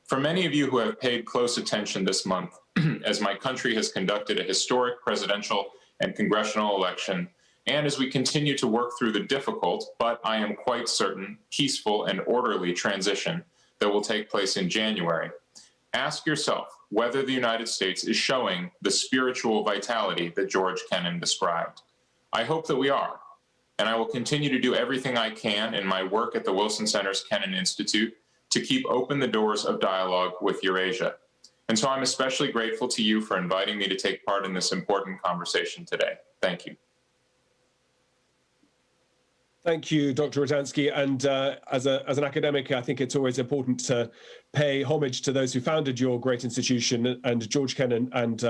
For many of you who have paid close attention this month, as my country has conducted a historic presidential and congressional election, and as we continue to work through the difficult, but I am quite certain, peaceful and orderly transition that will take place in January, ask yourself whether the United States is showing the spiritual vitality that George Kennan described. I hope that we are, and I will continue to do everything I can in my work at the Wilson Center's Kennan Institute to keep open the doors of dialogue with Eurasia. And so I'm especially grateful to you for inviting me to take part in this important conversation today. Thank you. Thank you, Dr. Rutansky. And as an academic, I think it's always important to pay homage to those who founded your great institution, and George Kennan and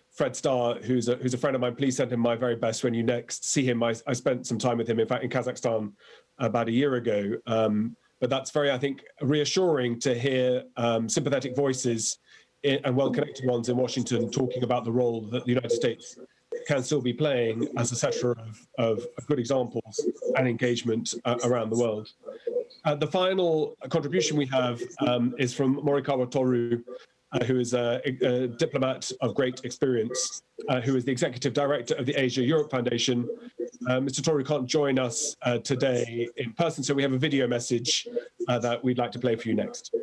Fred Starr, who's a friend of mine. Please send him my very best when you next see him. I spent some time with him, in fact, in Kazakhstan about a year ago. But that's very, I think, reassuring to hear sympathetic voices and well-connected ones in Washington talking about the role that the United States can still be playing as a setter of good examples and engagement around the world. The final contribution we have is from Morikawa Toru, who is a diplomat of great experience, who is the executive director of the Asia-Europe Foundation. Mr. Toru can't join us today in person, so we have a video message that we'd like to play for you next.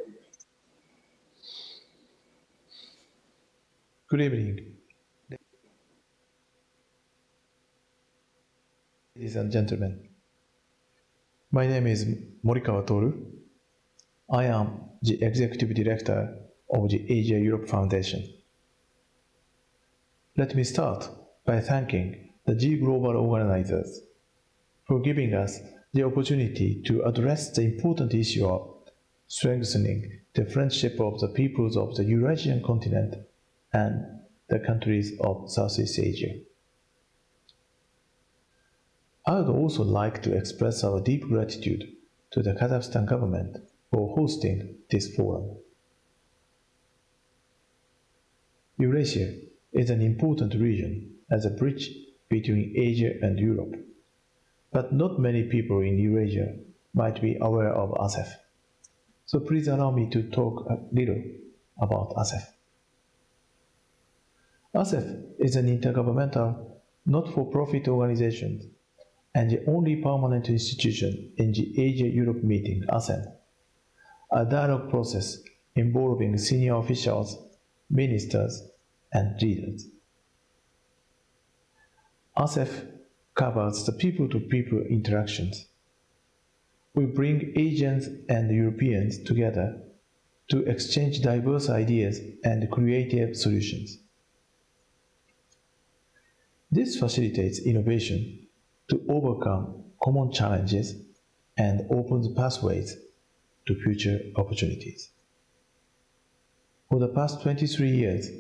Good evening, ladies and gentlemen. My name is Morikawa Toru. I am the Executive Director of the Asia-Europe Foundation. Let me start by thanking the G Global organizers for giving us the opportunity to address the important issue of strengthening the friendship of the peoples of the Eurasian continent and the countries of Southeast Asia. I would also like to express our deep gratitude to the Kazakhstan government for hosting this forum. Eurasia is an important region as a bridge between Asia and Europe, but not many people in Eurasia might be aware of ASEF. So please allow me to talk a little about ASEF. ASEF is an intergovernmental, not-for-profit organization and the only permanent institution in the Asia-Europe meeting, ASEM, a dialogue process involving senior officials, ministers, and leaders. ASEF covers the people-to-people interactions. We bring Asians and Europeans together to exchange diverse ideas and creative solutions. This facilitates innovation to overcome common challenges and opens pathways to future opportunities. For the past 23 years,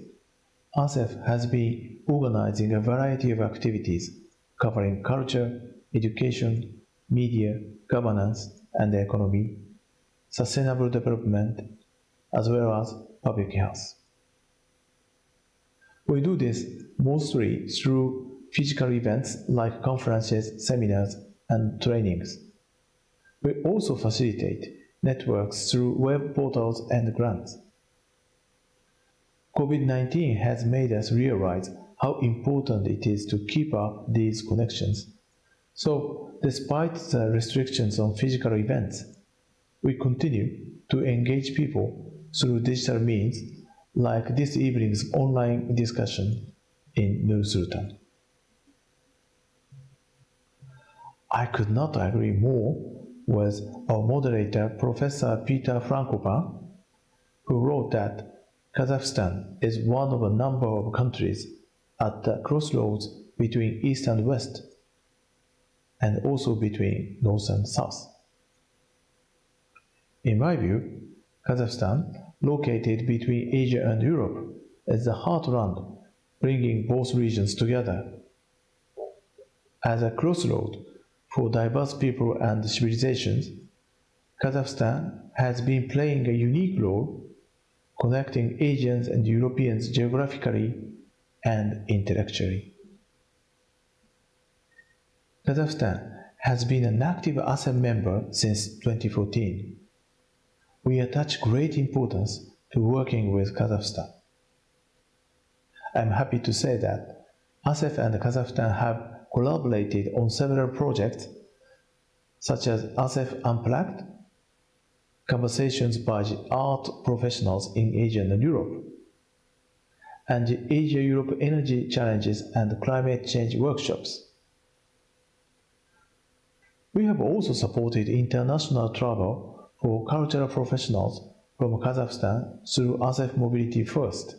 ASEF has been organizing a variety of activities covering culture, education, media, governance and the economy, sustainable development, as well as public health. We do this mostly through physical events like conferences, seminars, and trainings. We also facilitate networks through web portals and grants. COVID-19 has made us realize how important it is to keep up these connections. So, despite the restrictions on physical events, we continue to engage people through digital means like this evening's online discussion in Nur Sultan. I could not agree more with our moderator, Professor Peter Frankopan, who wrote that Kazakhstan is one of a number of countries at the crossroads between East and West, and also between North and South. In my view, Kazakhstan, located between Asia and Europe, is the heartland bringing both regions together. As a crossroad for diverse people and civilizations, Kazakhstan has been playing a unique role connecting Asians and Europeans geographically and intellectually. Kazakhstan has been an active ASEM member since 2014. We attach great importance to working with Kazakhstan. I'm happy to say that ASEF and Kazakhstan have collaborated on several projects such as ASEF Unplugged, conversations by the art professionals in Asia and Europe, and the Asia-Europe Energy Challenges and Climate Change Workshops. We have also supported international travel for cultural professionals from Kazakhstan through ASEF Mobility First,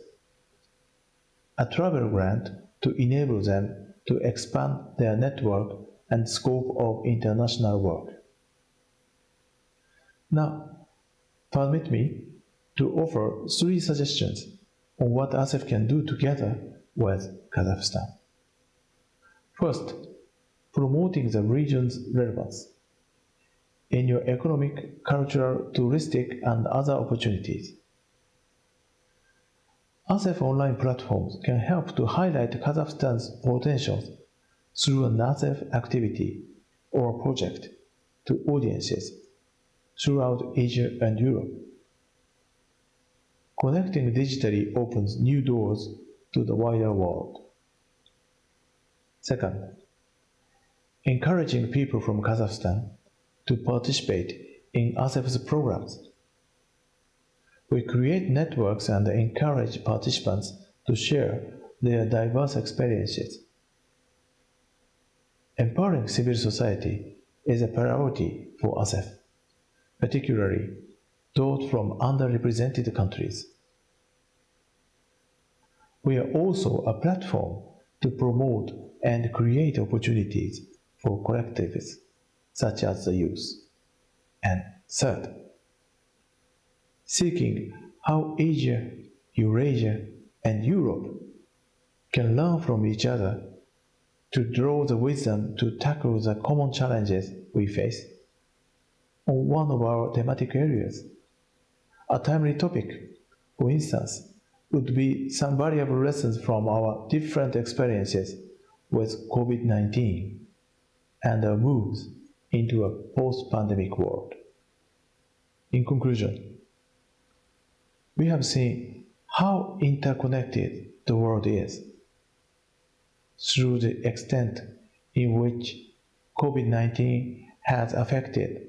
a travel grant to enable them to expand their network and scope of international work. Now, permit me to offer 3 suggestions on what ASEF can do together with Kazakhstan. First, promoting the region's relevance in your economic, cultural, touristic, and other opportunities. ASEF online platforms can help to highlight Kazakhstan's potentials through an ASEF activity or project to audiences throughout Asia and Europe. Connecting digitally opens new doors to the wider world. Second, encouraging people from Kazakhstan to participate in ASEF's programs. We create networks and encourage participants to share their diverse experiences. Empowering civil society is a priority for ASEF, particularly those from underrepresented countries. We are also a platform to promote and create opportunities for collectives such as the youth. And third, seeking how Asia, Eurasia, and Europe can learn from each other to draw the wisdom to tackle the common challenges we face on one of our thematic areas. A timely topic, for instance, would be some valuable lessons from our different experiences with COVID-19 and our moves into a post-pandemic world. In conclusion, we have seen how interconnected the world is through the extent in which COVID-19 has affected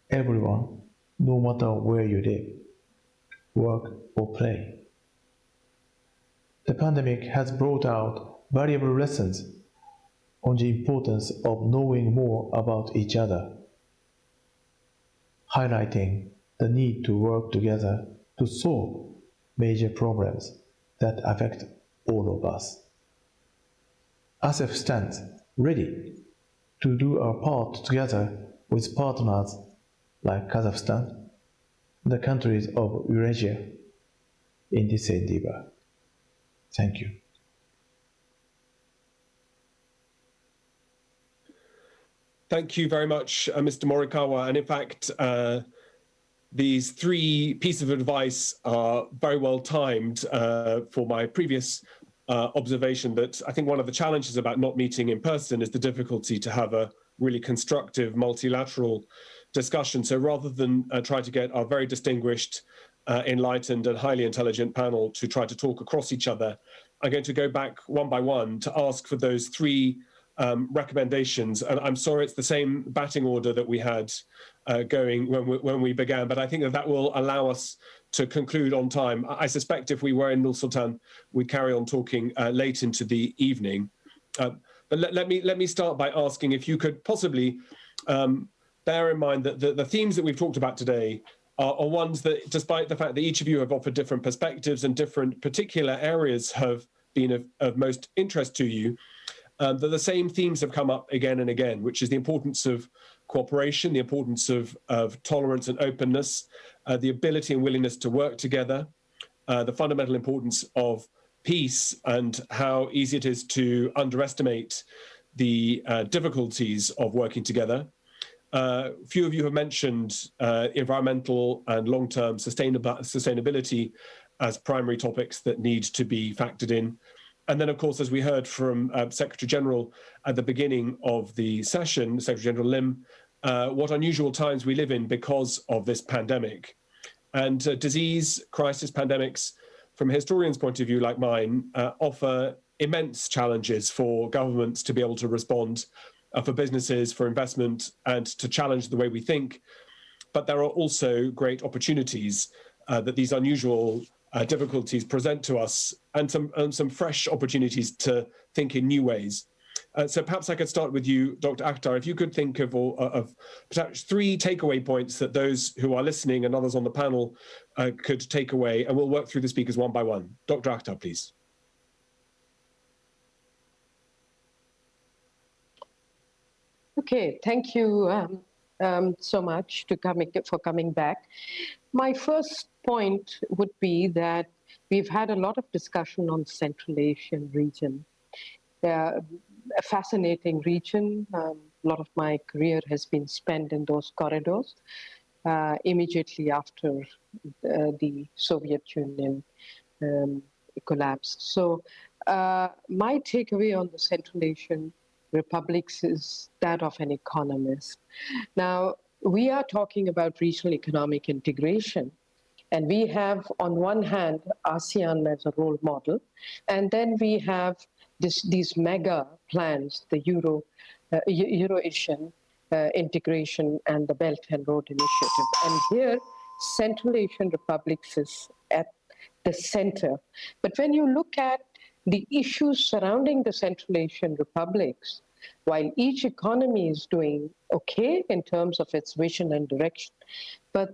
everyone, no matter where you live, work, or play. The pandemic has brought out valuable lessons on the importance of knowing more about each other, highlighting the need to work together to solve major problems that affect all of us. ASEF stands ready to do our part together with partners like Kazakhstan, the countries of Eurasia, in this endeavor. Thank you. Thank you very much, Mr. Morikawa. And in fact, these three pieces of advice are very well timed for my previous observation that I think one of the challenges about not meeting in person is the difficulty to have a really constructive multilateral discussion. So rather than try to get our very distinguished, enlightened and highly intelligent panel to try to talk across each other, I'm going to go back one by one to ask for those three recommendations. And I'm sorry it's the same batting order that we had going when we began, but I think that will allow us to conclude on time. I suspect if we were in Nur-Sultan, we'd carry on talking late into the evening. But let me start by asking if you could possibly bear in mind that the themes that we've talked about today are ones that, despite the fact that each of you have offered different perspectives and different particular areas have been of most interest to you, that the same themes have come up again and again, which is the importance of cooperation, the importance of tolerance and openness, the ability and willingness to work together, the fundamental importance of peace and how easy it is to underestimate the difficulties of working together. Few of you have mentioned environmental and long-term sustainability as primary topics that need to be factored in. And then, of course, as we heard from Secretary General at the beginning of the session, Secretary General Lim, what unusual times we live in because of this pandemic. And disease, crisis, pandemics, from a historian's point of view like mine, offer immense challenges for governments to be able to respond, for businesses, for investment, and to challenge the way we think. But there are also great opportunities that these unusual difficulties present to us, and some fresh opportunities to think in new ways. So perhaps I could start with you, Dr. Akhtar, if you could think of perhaps three takeaway points that those who are listening and others on the panel could take away, and we'll work through the speakers one by one. Dr. Akhtar, please. Okay, thank you so much for coming back. My first point would be that we've had a lot of discussion on Central Asian region. A fascinating region. A lot of my career has been spent in those corridors immediately after the Soviet Union collapsed. So my takeaway on the Central Asian republics is that of an economist. Now, we are talking about regional economic integration, and we have, on one hand, ASEAN as a role model, and then we have these mega plans, the Euro-Asian integration and the Belt and Road Initiative. And here, Central Asian republics is at the center. But when you look at the issues surrounding the Central Asian republics, while each economy is doing okay in terms of its vision and direction, but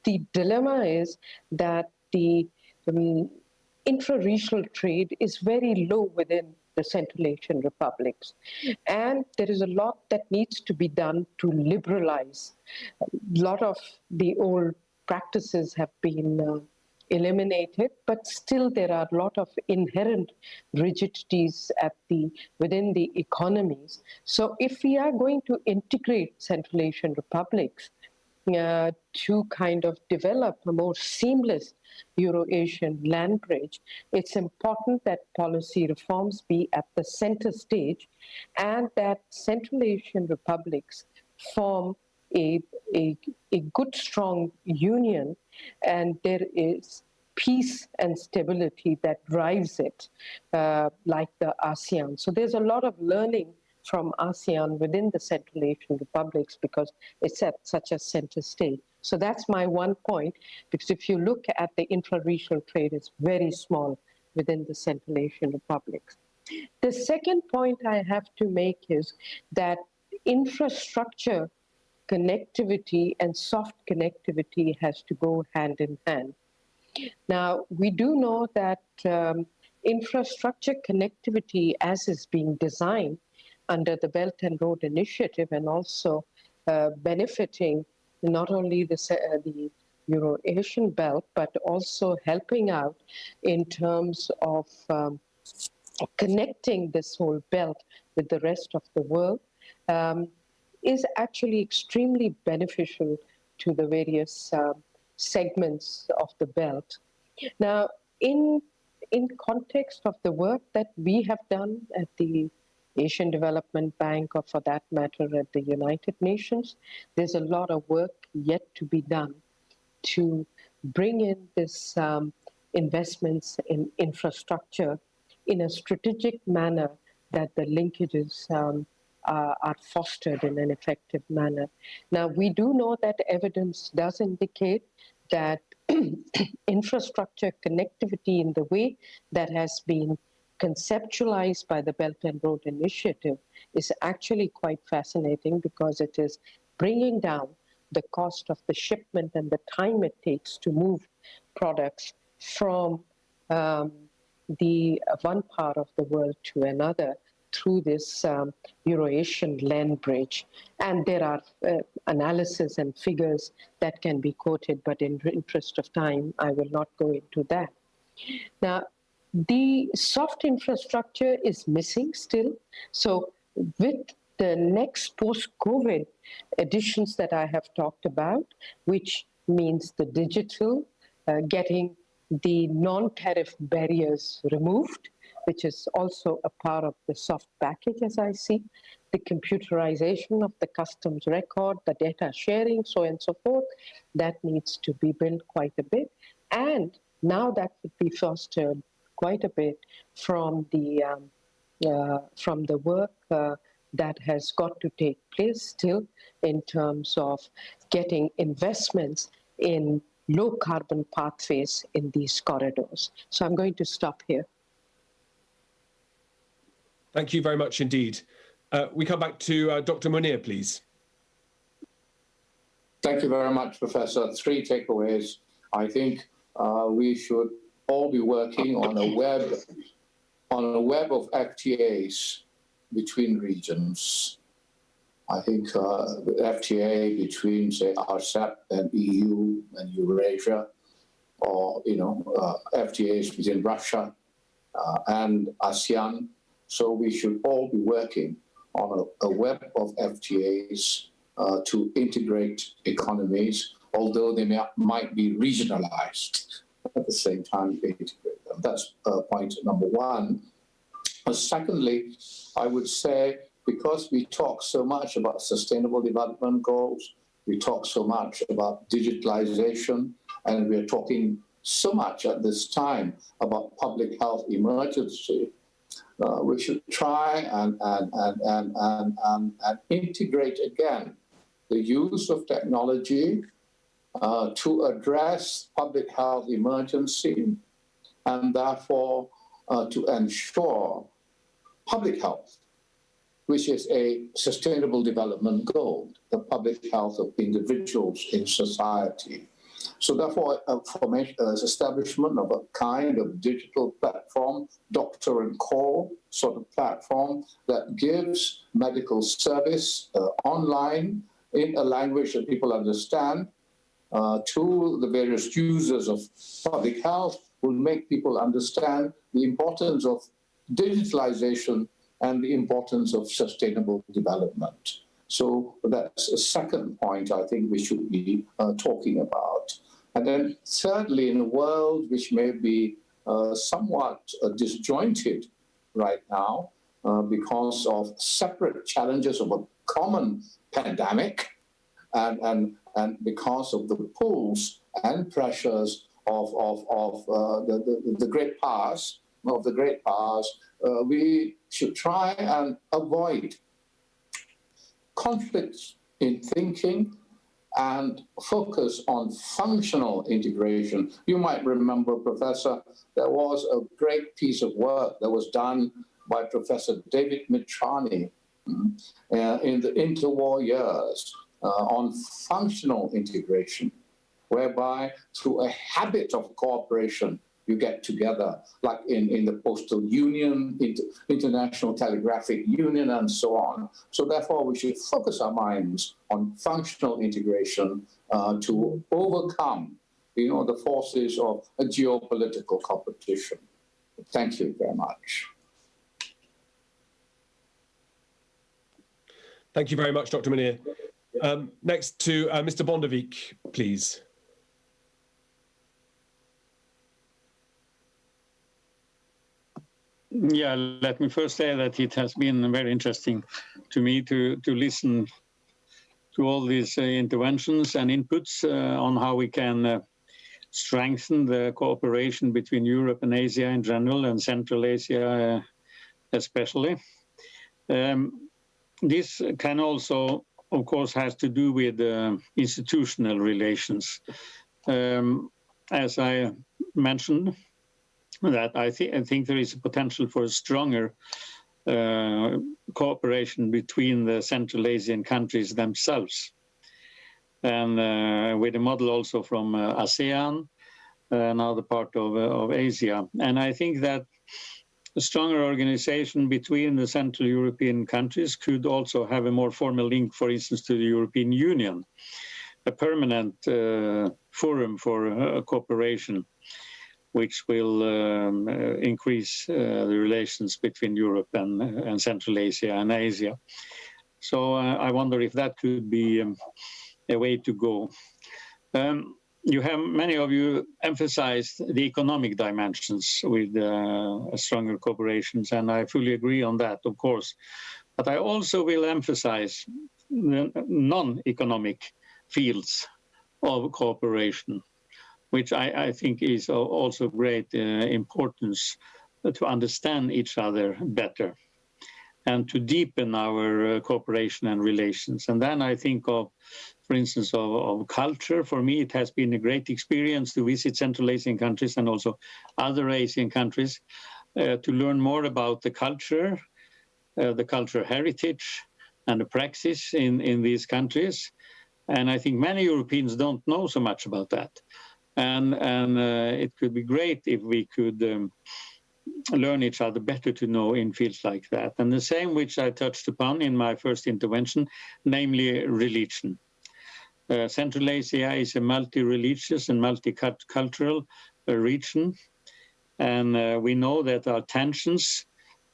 the dilemma is that the intra-regional trade is very low within the Central Asian republics. And there is a lot that needs to be done to liberalize. A lot of the old practices have been eliminated, but still there are a lot of inherent rigidities within the economies. So if we are going to integrate Central Asian republics to kind of develop a more seamless Euro-Asian land bridge, it's important that policy reforms be at the center stage and that Central Asian republics form a good, strong union, and there is peace and stability that drives it, like the ASEAN. So there's a lot of learning from ASEAN within the Central Asian republics because it's at such a center stage. So that's my one point, because if you look at the intra-regional trade, it's very small within the Central Asian republics. The second point I have to make is that infrastructure connectivity and soft connectivity has to go hand in hand. Now, we do know that infrastructure connectivity, as is being designed under the Belt and Road Initiative, and also benefiting not only the Euro-Asian belt, but also helping out in terms of connecting this whole belt with the rest of the world, is actually extremely beneficial to the various segments of the belt. Now, in context of the work that we have done at the Asian Development Bank, or for that matter at the United Nations, there's a lot of work yet to be done to bring in this investments in infrastructure in a strategic manner that the linkages are fostered in an effective manner. Now, we do know that evidence does indicate that infrastructure connectivity in the way that has been conceptualized by the Belt and Road Initiative is actually quite fascinating, because it is bringing down the cost of the shipment and the time it takes to move products from the one part of the world to another through this Euro-Asian land bridge. And there are analysis and figures that can be quoted, but in the interest of time, I will not go into that. Now, the soft infrastructure is missing still. So with the next post-COVID additions that I have talked about, which means the digital, getting the non-tariff barriers removed, which is also a part of the soft package, as I see, the computerization of the customs record, the data sharing, so on and so forth, that needs to be built quite a bit. And now that would be fostered quite a bit from the work that has got to take place still in terms of getting investments in low carbon pathways in these corridors. So I'm going to stop here. Thank you very much indeed. We come back to Dr. Munir, please. Thank you very much, Professor. 3 takeaways. I think we should all be working on a web of FTAs between regions. I think the FTA between, say, RCEP and EU and Eurasia, or FTAs between Russia and ASEAN. So we should all be working on a web of FTAs to integrate economies, although they might be regionalized at the same time we integrate them. That's point number one. Secondly, I would say, because we talk so much about sustainable development goals, we talk so much about digitalization, and we're talking so much at this time about public health emergency, we should try and integrate again the use of technology to address public health emergency and therefore to ensure public health, which is a sustainable development goal, the public health of individuals in society. So therefore, establishment of a kind of digital platform, doctor and call sort of platform that gives medical service online in a language that people understand to the various users of public health will make people understand the importance of digitalization and the importance of sustainable development. So that's a second point I think we should be talking about. And then thirdly, in a world which may be somewhat disjointed right now because of separate challenges of a common pandemic and because of the pulls and pressures of the great powers, we should try and avoid conflicts in thinking and focus on functional integration. You might remember, Professor, there was a great piece of work that was done by Professor David Mitrani in the interwar years on functional integration, whereby through a habit of cooperation, you get together, like in the Postal Union, International Telegraphic Union, and so on. So therefore, we should focus our minds on functional integration to overcome, the forces of a geopolitical competition. Thank you very much. Thank you very much, Dr. Munir. Next to Mr. Bondevik, please. Yeah, let me first say that it has been very interesting to me to listen to all these interventions and inputs on how we can strengthen the cooperation between Europe and Asia in general and Central Asia especially. This can also, of course, has to do with institutional relations. As I mentioned, that I think there is a potential for a stronger cooperation between the Central Asian countries themselves, and with a model also from ASEAN, another part of Asia. And I think that a stronger organization between the Central European countries could also have a more formal link, for instance, to the European Union, a permanent forum for cooperation, which will increase the relations between Europe and Central Asia and Asia. So I wonder if that could be a way to go. Many of you emphasized the economic dimensions with stronger cooperations, and I fully agree on that, of course. But I also will emphasize the non-economic fields of cooperation, which I think is also great importance to understand each other better and to deepen our cooperation and relations. And then I think of, for instance, of culture. For me, it has been a great experience to visit Central Asian countries and also other Asian countries to learn more about the culture heritage and the praxis in these countries. And I think many Europeans don't know so much about that. And it could be great if we could learn each other better to know in fields like that. And the same which I touched upon in my first intervention, namely religion. Central Asia is a multi-religious and multicultural region. And we know that there are tensions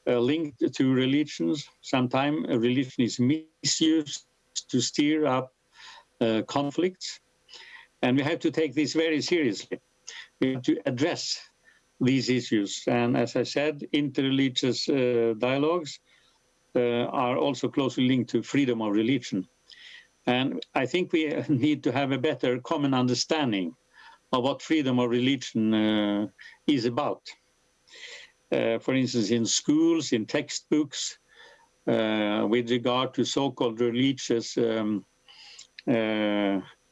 linked to religions. Sometimes a religion is misused to stir up conflicts. And we have to take this very seriously. We have to address these issues. And as I said, interreligious dialogues are also closely linked to freedom of religion. And I think we need to have a better common understanding of what freedom of religion is about. For instance, in schools, in textbooks, with regard to so-called religious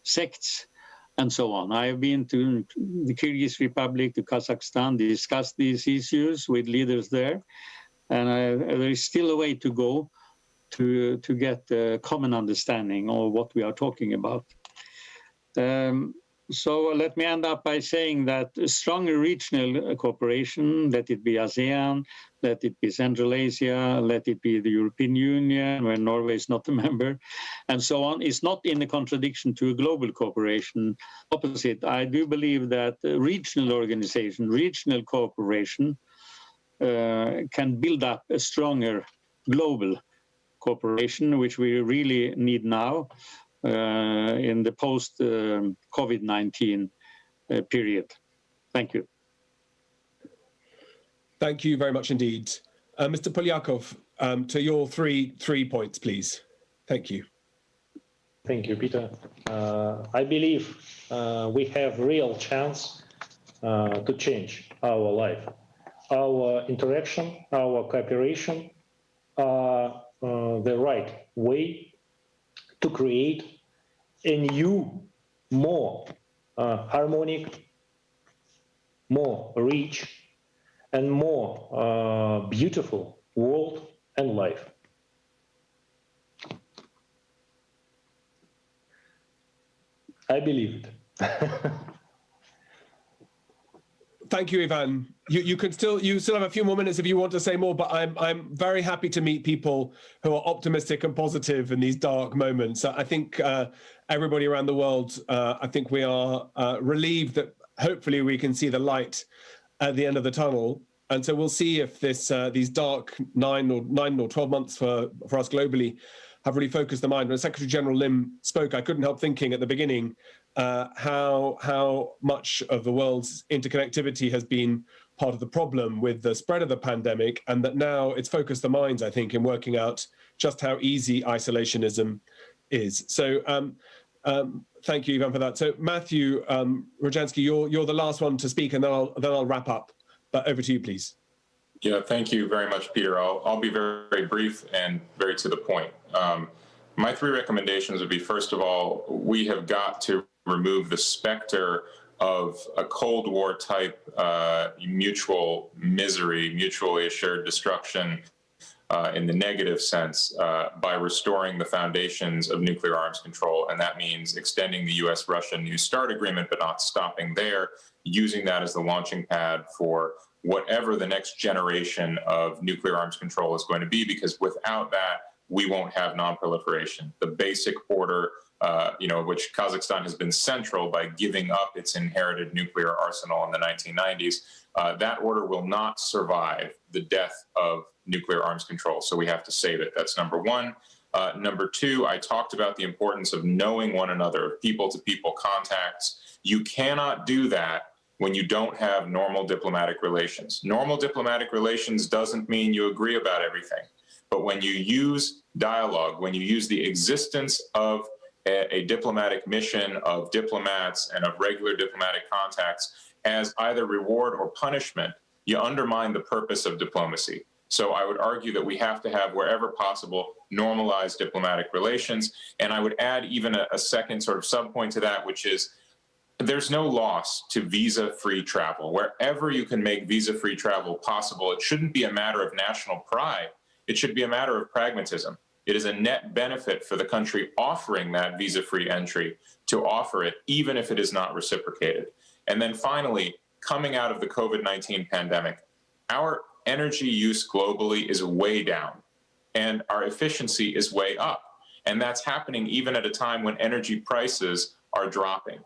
sects, and so on. I have been to the Kyrgyz Republic, to Kazakhstan, discussed these issues with leaders there, and there is still a way to go to get a common understanding of what we are talking about. So let me end up by saying that stronger regional cooperation, let it be ASEAN, let it be Central Asia, let it be the European Union, where Norway is not a member, and so on, is not in a contradiction to global cooperation. Opposite, I do believe that regional organization, regional cooperation can build up a stronger global cooperation, which we really need now. In the post-COVID-19 period. Thank you. Thank you very much indeed. Mr. Polyakov, to your three points, please. Thank you. Thank you, Peter. I believe we have real chance to change our life. Our interaction, our cooperation are the right way to create a new, more harmonic, more rich, and more beautiful world and life. I believe it. Thank you, Ivan. You still have a few more minutes if you want to say more, but I'm very happy to meet people who are optimistic and positive in these dark moments. I think everybody around the world, I think we are relieved that hopefully we can see the light at the end of the tunnel. And so we'll see if these dark 9 or 12 months for us globally have really focused the mind. When Secretary General Lim spoke, I couldn't help thinking at the beginning how much of the world's interconnectivity has been part of the problem with the spread of the pandemic, and that now it's focused the minds, I think, in working out just how easy isolationism is. So thank you, Ivan, for that. So Matthew Rojansky, you're the last one to speak, and then I'll wrap up. But over to you, please. Yeah, thank you very much, Peter. I'll be very, very brief and very to the point. My three recommendations would be, first of all, we have got to remove the specter of a Cold War type mutual misery, mutually assured destruction in the negative sense by restoring the foundations of nuclear arms control. And that means extending the US-Russia New START agreement, but not stopping there, using that as the launching pad for whatever the next generation of nuclear arms control is going to be, because without that, we won't have non-proliferation. The basic order, which Kazakhstan has been central by giving up its inherited nuclear arsenal in the 1990s, that order will not survive the death of nuclear arms control. So we have to save it. That's number one. Number two, I talked about the importance of knowing one another, people-to-people contacts. You cannot do that when you don't have normal diplomatic relations. Normal diplomatic relations doesn't mean you agree about everything. But when you use dialogue, when you use the existence of a diplomatic mission of diplomats and of regular diplomatic contacts as either reward or punishment, you undermine the purpose of diplomacy. So I would argue that we have to have, wherever possible, normalized diplomatic relations. And I would add even a second sort of subpoint to that, which is there's no loss to visa-free travel. Wherever you can make visa-free travel possible, it shouldn't be a matter of national pride. It should be a matter of pragmatism. It is a net benefit for the country offering that visa-free entry to offer it, even if it is not reciprocated. And then finally, coming out of the COVID-19 pandemic, our energy use globally is way down, and our efficiency is way up. And that's happening even at a time when energy prices are dropping.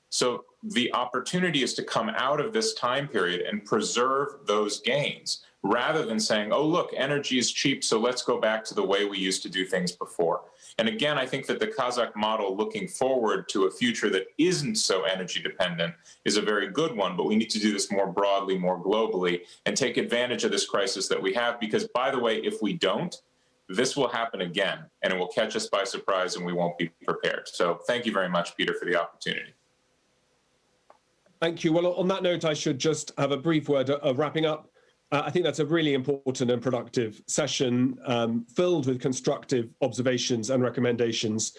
So the opportunity is to come out of this time period and preserve those gains, rather than saying, oh, look, energy is cheap, so let's go back to the way we used to do things before. And again, I think that the Kazakh model looking forward to a future that isn't so energy dependent is a very good one, but we need to do this more broadly, more globally, and take advantage of this crisis that we have, because, by the way, if we don't, this will happen again, and it will catch us by surprise, and we won't be prepared. So thank you very much, Peter, for the opportunity. Thank you. Well, on that note, I should just have a brief word of wrapping up. I think that's a really important and productive session filled with constructive observations and recommendations.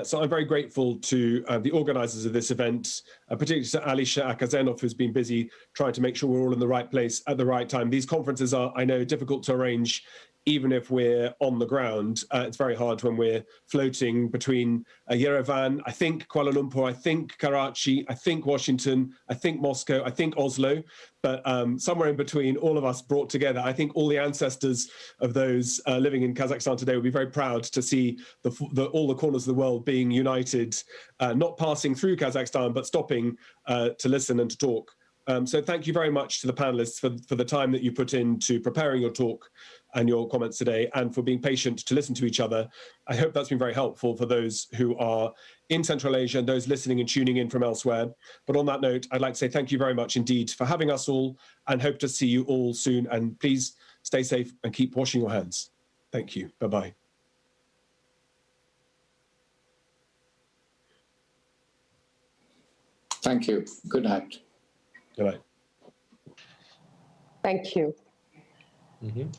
So I'm very grateful to the organizers of this event, particularly to Alisha Akazenov, who's been busy trying to make sure we're all in the right place at the right time. These conferences are, I know, difficult to arrange, even if we're on the ground. It's very hard when we're floating between Yerevan, I think Kuala Lumpur, I think Karachi, I think Washington, I think Moscow, I think Oslo, but somewhere in between, all of us brought together. I think all the ancestors of those living in Kazakhstan today will be very proud to see all the corners of the world being united, not passing through Kazakhstan, but stopping to listen and to talk. So thank you very much to the panelists for the time that you put into preparing your talk and your comments today, and for being patient to listen to each other. I hope that's been very helpful for those who are in Central Asia and those listening and tuning in from elsewhere. But on that note, I'd like to say thank you very much indeed for having us all, and hope to see you all soon. And please stay safe and keep washing your hands. Thank you. Bye-bye. Thank you. Good night. Good night. Thank you. Mm-hmm.